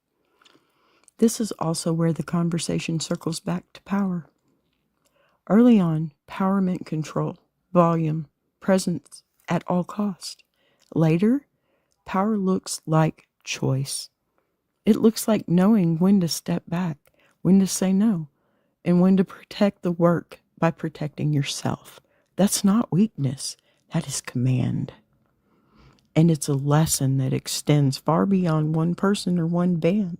This is also where the conversation circles back to power. Early on, power meant control, volume, presence at all cost. Later, power looks like choice. It looks like knowing when to step back, when to say no, and when to protect the work by protecting yourself. That's not weakness. That is command. And it's a lesson that extends far beyond one person or one band.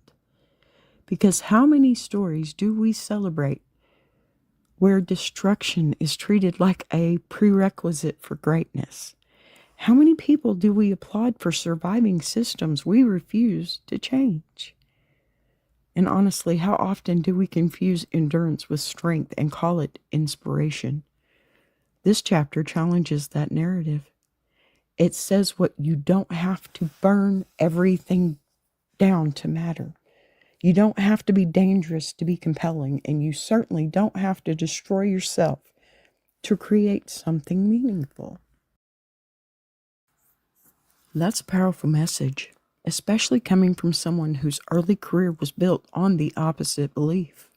Because how many stories do we celebrate where destruction is treated like a prerequisite for greatness? How many people do we applaud for surviving systems we refuse to change? And honestly, how often do we confuse endurance with strength and call it inspiration? This chapter challenges that narrative. It says what you don't have to burn everything down to matter. You don't have to be dangerous to be compelling, and you certainly don't have to destroy yourself to create something meaningful. That's a powerful message, especially coming from someone whose early career was built on the opposite belief.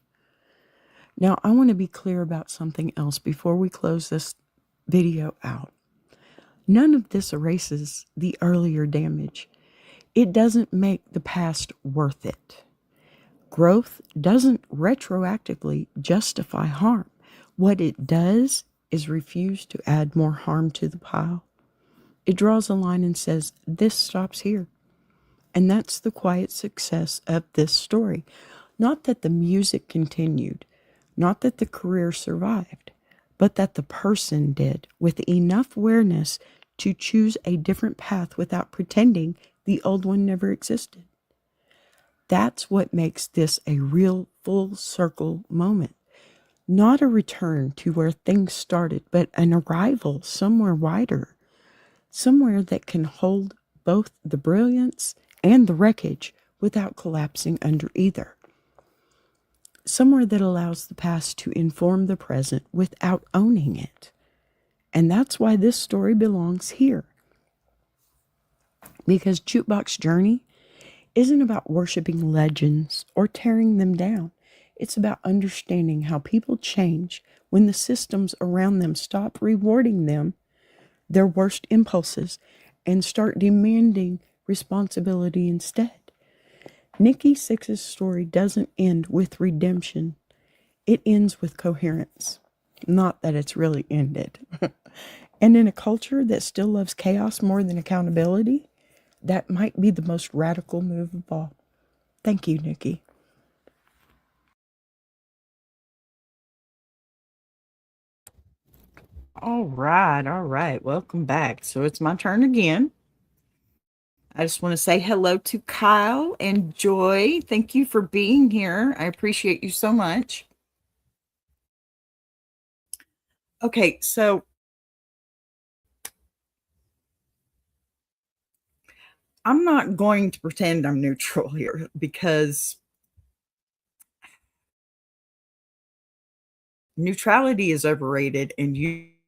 Now, I want to be clear about something else before we close this video out. None of this erases the earlier damage. It doesn't make the past worth it. Growth doesn't retroactively justify harm. What it does is refuse to add more harm to the pile. It draws a line and says, this stops here. And that's the quiet success of this story. Not that the music continued, not that the career survived, but that the person did with enough awareness to choose a different path without pretending the old one never existed. That's what makes this a real full circle moment. Not a return to where things started, but an arrival somewhere wider, somewhere that can hold both the brilliance and the wreckage without collapsing under either. Somewhere that allows the past to inform the present without owning it. And that's why this story belongs here. Because Jukebox Journey isn't about worshiping legends or tearing them down. It's about understanding how people change when the systems around them stop rewarding them their worst impulses and start demanding responsibility instead. Nikki Sixx's story doesn't end with redemption. It ends with coherence. Not that it's really ended. And in a culture that still loves chaos more than accountability, that might be the most radical move of all. Thank you, Nikki. All right. Welcome back. So it's my turn again. I just want to say hello to Kyle and Joy. Thank you for being here. I appreciate you so much. Okay, so I'm not going to pretend I'm neutral here because neutrality is overrated and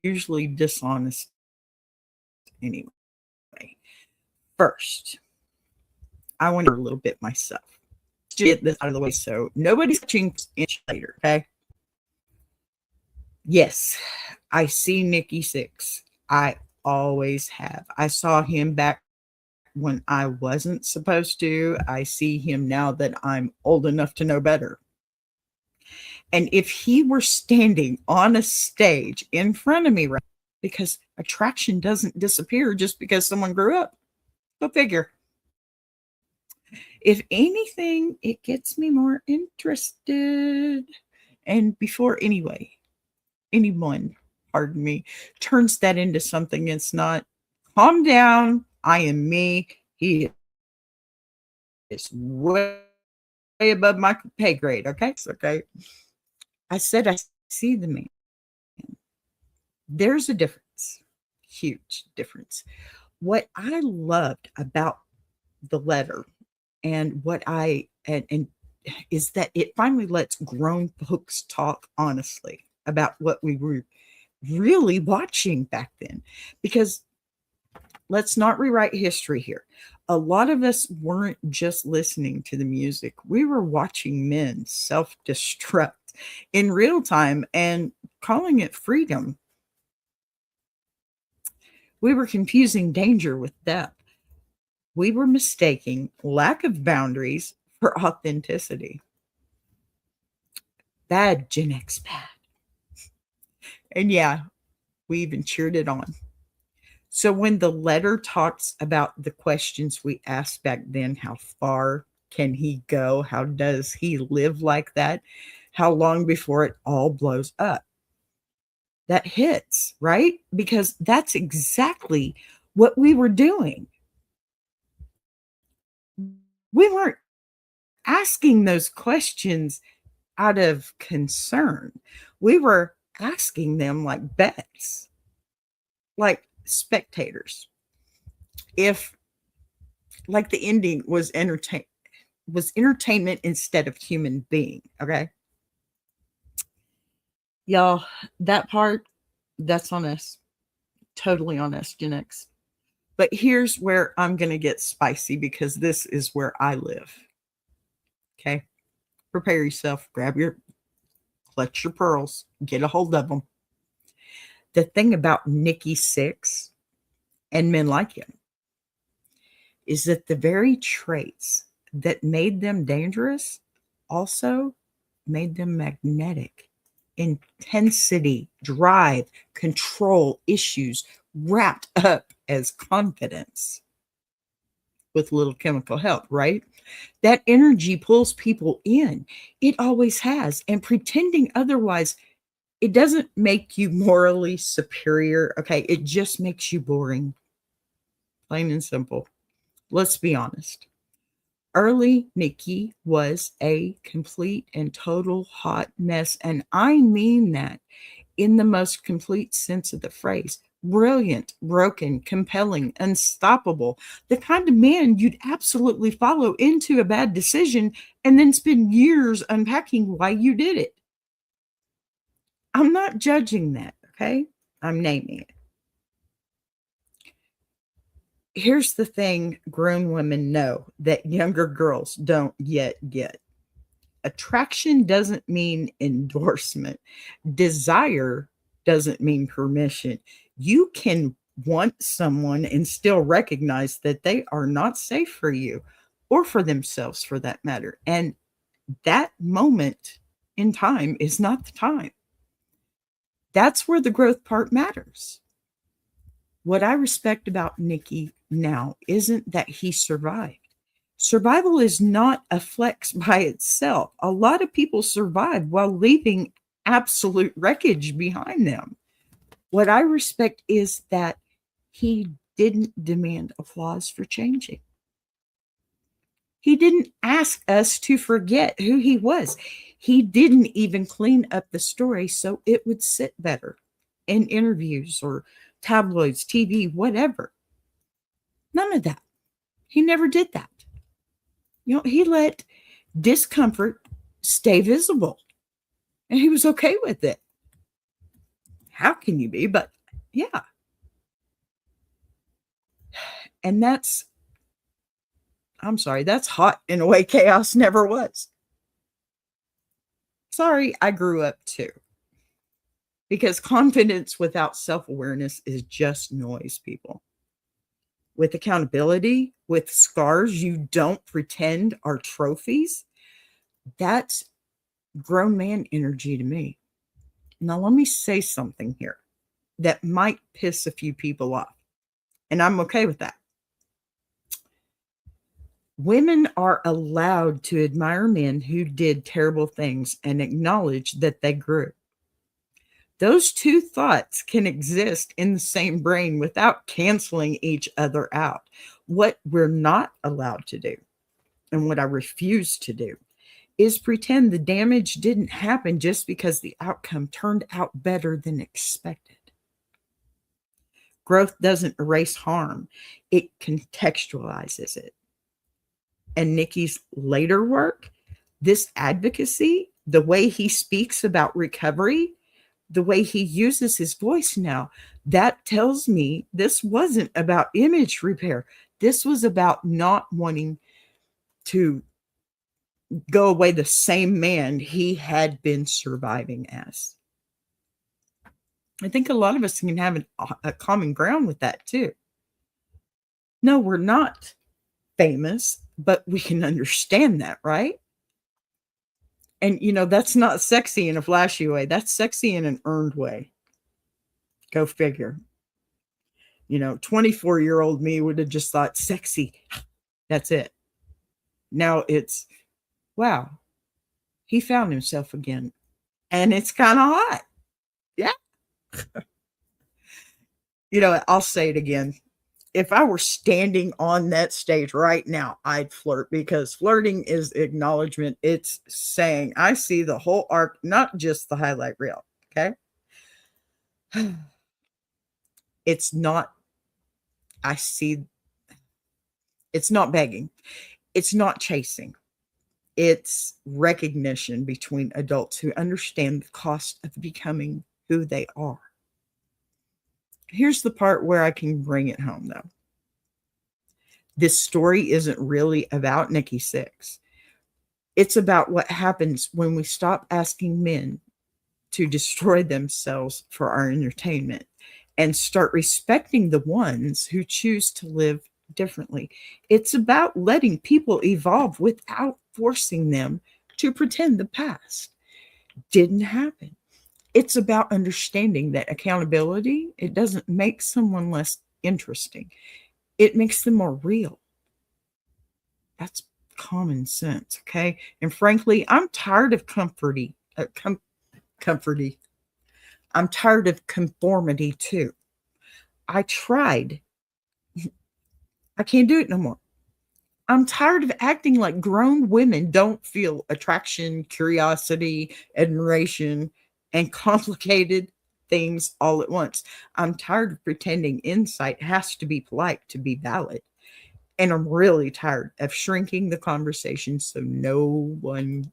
usually dishonest anyway. First, I want to a little bit myself. To get this out of the way so nobody's touching inch later, okay? Yes, I see Nikki Sixx. I always have. I saw him back when I wasn't supposed to. I see him now that I'm old enough to know better. And if he were standing on a stage in front of me, right, because attraction doesn't disappear just because someone grew up. Go figure. If anything, it gets me more interested. And before anyone, pardon me, turns that into something it's not, calm down. I am me. He is way above my pay grade. Okay. Okay. I said, I see the man. There's a difference, huge difference. What I loved about the letter and what and is that it finally lets grown folks talk honestly about what we were really watching back then. Because let's not rewrite history here. A lot of us weren't just listening to the music. We were watching men self-destruct in real time and calling it freedom. We were confusing danger with depth. We were mistaking lack of boundaries for authenticity. Bad, Gen X, bad. And yeah, we even cheered it on. So when the letter talks about the questions we asked back then, how far can he go? How does he live like that? How long before it all blows up? That hits, right? Because that's exactly what we were doing. We weren't asking those questions out of concern. We were asking them like bets, like spectators. If like the ending was entertainment instead of human being, okay? Y'all, that part, that's on us. Totally on us, Gen X. But here's where I'm going to get spicy because this is where I live. Okay? Prepare yourself, clutch your pearls, get a hold of them. The thing about Nikki Sixx and men like him is that the very traits that made them dangerous also made them magnetic. Intensity, drive, control, issues, wrapped up as confidence with little chemical help, right? That energy pulls people in. It always has. And pretending otherwise, it doesn't make you morally superior. Okay. It just makes you boring. Plain and simple. Let's be honest. Early Nikki was a complete and total hot mess. And I mean that in the most complete sense of the phrase. Brilliant, broken, compelling, unstoppable. The kind of man you'd absolutely follow into a bad decision and then spend years unpacking why you did it. I'm not judging that, okay? I'm naming it. Here's the thing grown women know that younger girls don't yet get. Attraction doesn't mean endorsement. Desire doesn't mean permission. You can want someone and still recognize that they are not safe for you or for themselves for that matter. And that moment in time is not the time. That's where the growth part matters. What I respect about Nikki now isn't that he survived. Survival is not a flex by itself. A lot of people survive while leaving absolute wreckage behind them. What I respect is that he didn't demand applause for changing. He didn't ask us to forget who he was. He didn't even clean up the story so it would sit better in interviews or tabloids, TV, whatever. None of that. He never did that. He let discomfort stay visible and he was okay with it. How can you be? But yeah. And that's hot in a way chaos never was. Sorry, I grew up too. Because confidence without self-awareness is just noise, people. With accountability, with scars you don't pretend are trophies, that's grown man energy to me. Now, let me say something here that might piss a few people off, and I'm okay with that. Women are allowed to admire men who did terrible things and acknowledge that they grew. Those two thoughts can exist in the same brain without canceling each other out. What we're not allowed to do, and what I refuse to do, is pretend the damage didn't happen just because the outcome turned out better than expected. Growth doesn't erase harm, it contextualizes it. And Nikki's later work, this advocacy, the way he speaks about recovery, the way he uses his voice now, that tells me this wasn't about image repair. This was about not wanting to go away the same man he had been surviving as. I think a lot of us can have a common ground with that too. No, we're not famous, but we can understand that, right? And, that's not sexy in a flashy way. That's sexy in an earned way. Go figure. 24-year-old me would have just thought sexy. That's it. Now it's, wow, he found himself again. And it's kind of hot. Yeah. I'll say it again. If I were standing on that stage right now, I'd flirt, because flirting is acknowledgement. It's saying, I see the whole arc, not just the highlight reel. Okay. It's not begging. It's not chasing. It's recognition between adults who understand the cost of becoming who they are. Here's the part where I can bring it home, though. This story isn't really about Nikki Sixx. It's about what happens when we stop asking men to destroy themselves for our entertainment and start respecting the ones who choose to live differently. It's about letting people evolve without forcing them to pretend the past didn't happen. It's about understanding that accountability, it doesn't make someone less interesting. It makes them more real. That's common sense, okay? And frankly, I'm tired of comforty. I'm tired of conformity too. I tried. I can't do it no more. I'm tired of acting like grown women don't feel attraction, curiosity, admiration, and complicated things all at once. I'm tired of pretending insight has to be polite to be valid. And I'm really tired of shrinking the conversation so no one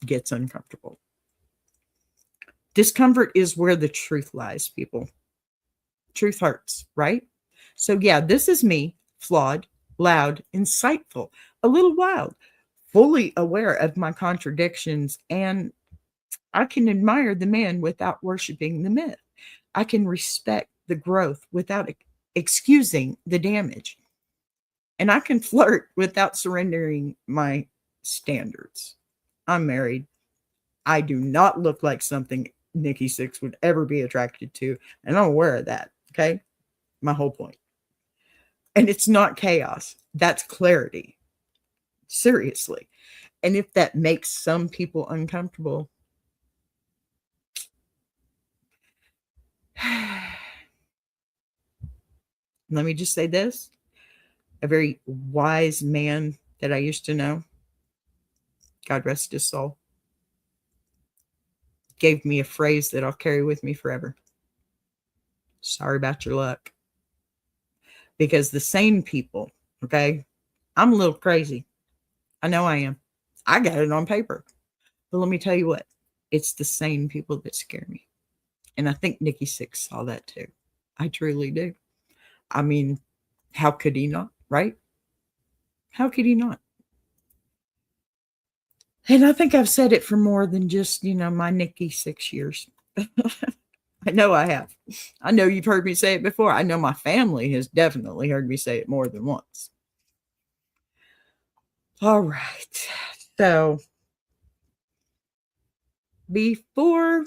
gets uncomfortable. Discomfort is where the truth lies, people. Truth hurts, right? So, yeah, this is me, flawed, loud, insightful, a little wild, fully aware of my contradictions, and I can admire the man without worshiping the myth. I can respect the growth without excusing the damage. And I can flirt without surrendering my standards. I'm married. I do not look like something Nikki Sixx would ever be attracted to. And I'm aware of that. Okay. My whole point. And it's not chaos. That's clarity. Seriously. And if that makes some people uncomfortable, let me just say this. A very wise man that I used to know, God rest his soul, gave me a phrase that I'll carry with me forever. Sorry about your luck. Because the sane people, okay, I'm a little crazy. I know I am. I got it on paper. But let me tell you what, it's the sane people that scare me. And I think Nikki Sixx saw that too. I truly do. I mean, how could he not, right? How could he not? And I think I've said it for more than just, my Nikki Sixx years. I know I have. I know you've heard me say it before. I know my family has definitely heard me say it more than once. All right. So before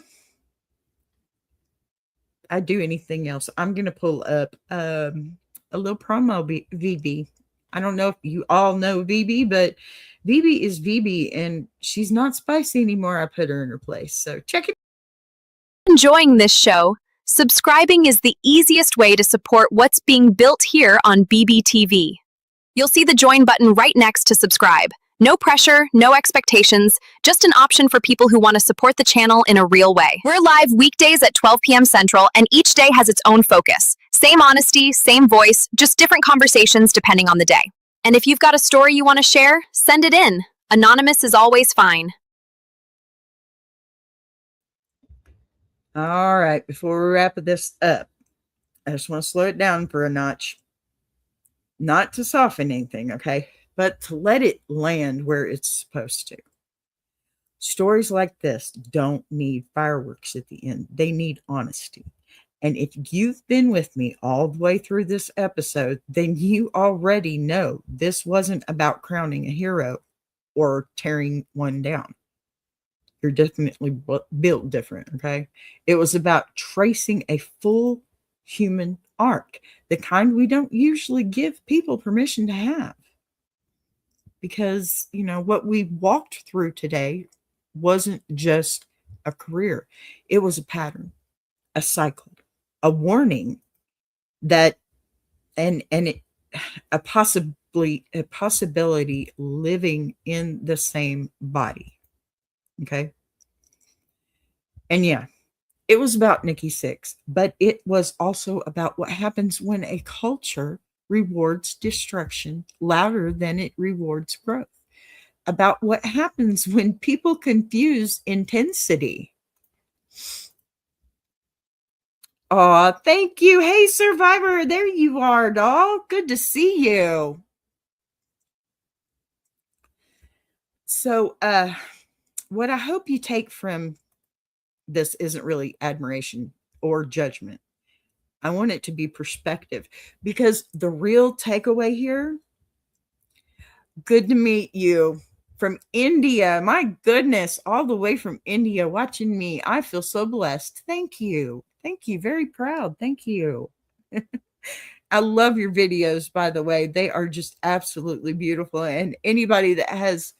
I do anything else, I'm going to pull up a little promo VB. I don't know if you all know VB, but VB is VB and she's not spicy anymore. I put her in her place. So check it. Enjoying this show, subscribing is the easiest way to support what's being built here on BBTV. You'll see the join button right next to subscribe. No pressure, no expectations, just an option for people who want to support the channel in a real way. We're live weekdays at 12 p.m. Central, and each day has its own focus. Same honesty, same voice, just different conversations depending on the day. And if you've got a story you want to share, send it in. Anonymous is always fine. All right. Before we wrap this up, I just want to slow it down for a notch. Not to soften anything, okay? But to let it land where it's supposed to. Stories like this don't need fireworks at the end. They need honesty. And if you've been with me all the way through this episode, then you already know this wasn't about crowning a hero or tearing one down. You're definitely built different, okay? It was about tracing a full human arc, the kind we don't usually give people permission to have. Because, what we walked through today wasn't just a career. It was a pattern, a cycle, a warning that, a possibility living in the same body. Okay. And yeah, it was about Nikki Sixx, but it was also about what happens when a culture rewards destruction louder than it rewards growth. About what happens when people confuse intensity. Oh, thank you. Hey, Survivor. There you are, doll. Good to see you. So, what I hope you take from this isn't really admiration or judgment. I want it to be perspective, because the real takeaway here, good to meet you. from India. My goodness, all the way from India watching me. I feel so blessed. Thank you. Thank you. Very proud. Thank you. I love your videos, by the way. They are just absolutely beautiful. And anybody that has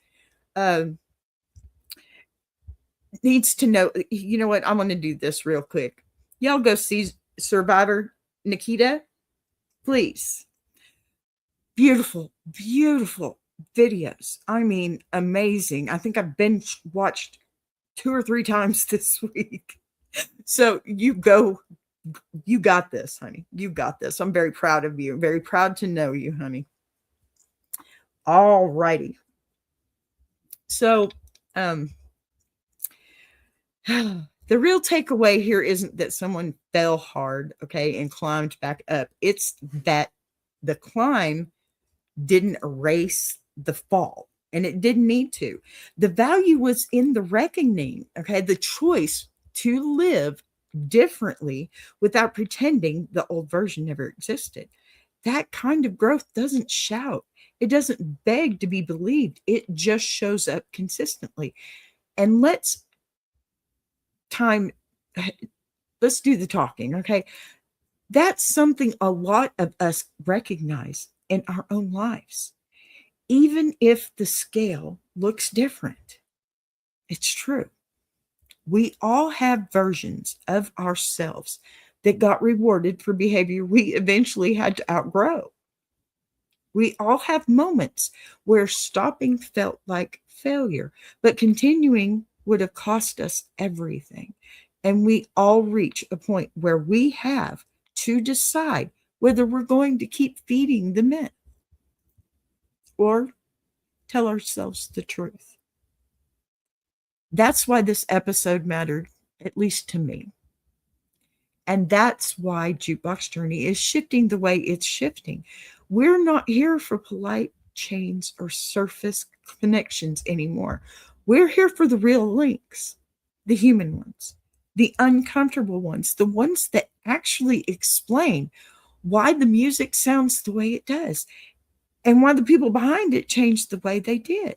needs to know, you know what? I'm going to do this real quick. Y'all go see Survivor Nikita, please. Beautiful, beautiful videos. I mean, amazing. I think I've binge watched 2 or 3 times this week. So you got this, honey. You got this. I'm very proud of you. Very proud to know you, honey. All righty. So, the real takeaway here isn't that someone fell hard, okay, and climbed back up. It's that the climb didn't erase the fall, and it didn't need to. The value was in the reckoning, okay, the choice to live differently without pretending the old version never existed. That kind of growth doesn't shout. It doesn't beg to be believed. It just shows up consistently. And let's do the talking, okay? That's something a lot of us recognize in our own lives. Even if the scale looks different, it's true. We all have versions of ourselves that got rewarded for behavior we eventually had to outgrow. We all have moments where stopping felt like failure, but continuing would have cost us everything. And we all reach a point where we have to decide whether we're going to keep feeding the myth or tell ourselves the truth. That's why this episode mattered, at least to me. And that's why Jukebox Journey is shifting the way it's shifting. We're not here for polite chains or surface connections anymore. We're here for the real links, the human ones, the uncomfortable ones, the ones that actually explain why the music sounds the way it does and why the people behind it changed the way they did.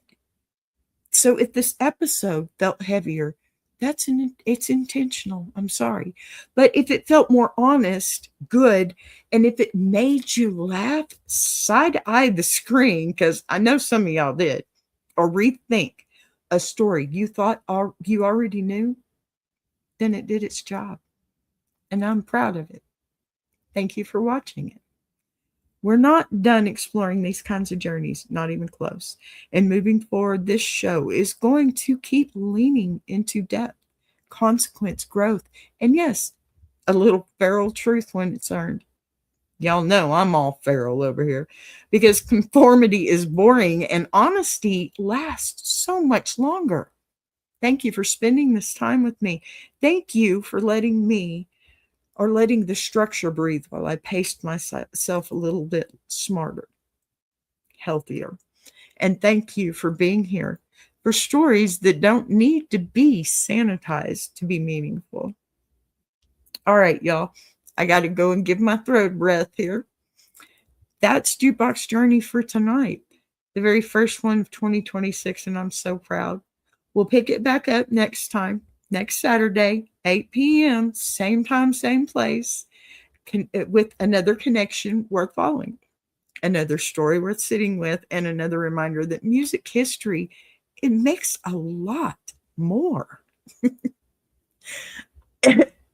So if this episode felt heavier, it's intentional. I'm sorry. But if it felt more honest, good, and if it made you laugh, side-eye the screen, because I know some of y'all did, or rethink a story you thought you already knew, then it did its job. And I'm proud of it. Thank you for watching it. We're not done exploring these kinds of journeys, not even close. And moving forward, this show is going to keep leaning into depth, consequence, growth, and yes, a little feral truth when it's earned. Y'all know I'm all feral over here because conformity is boring and honesty lasts so much longer. Thank you for spending this time with me. Thank you for letting the structure breathe while I paced myself a little bit smarter, healthier. And thank you for being here for stories that don't need to be sanitized to be meaningful. All right, y'all. I got to go and give my throat breath here. That's Jukebox Journey for tonight, the very first one of 2026, and I'm so proud. We'll pick it back up next Saturday, 8 p.m., same time, same place, with another connection worth following, another story worth sitting with, and another reminder that music history, it makes a lot more.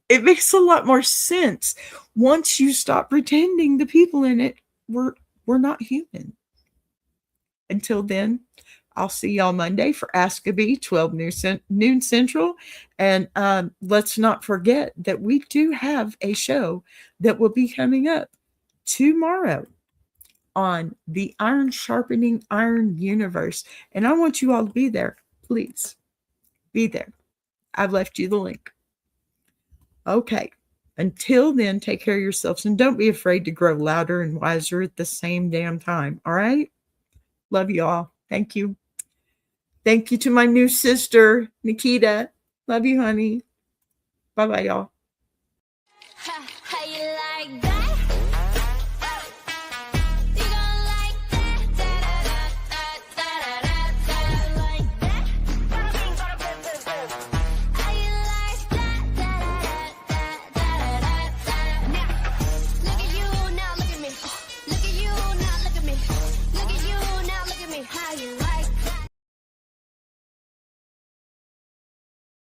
It makes a lot more sense once you stop pretending the people in it were not human. Until then, I'll see y'all Monday for Ask a Bee, 12 noon Central. And let's not forget that we do have a show that will be coming up tomorrow on the Iron Sharpening Iron universe. And I want you all to be there. Please be there. I've left you the link. Okay. Until then, take care of yourselves and don't be afraid to grow louder and wiser at the same damn time. All right? Love you all. Thank you. Thank you to my new sister, Nikita. Love you, honey. Bye-bye, y'all.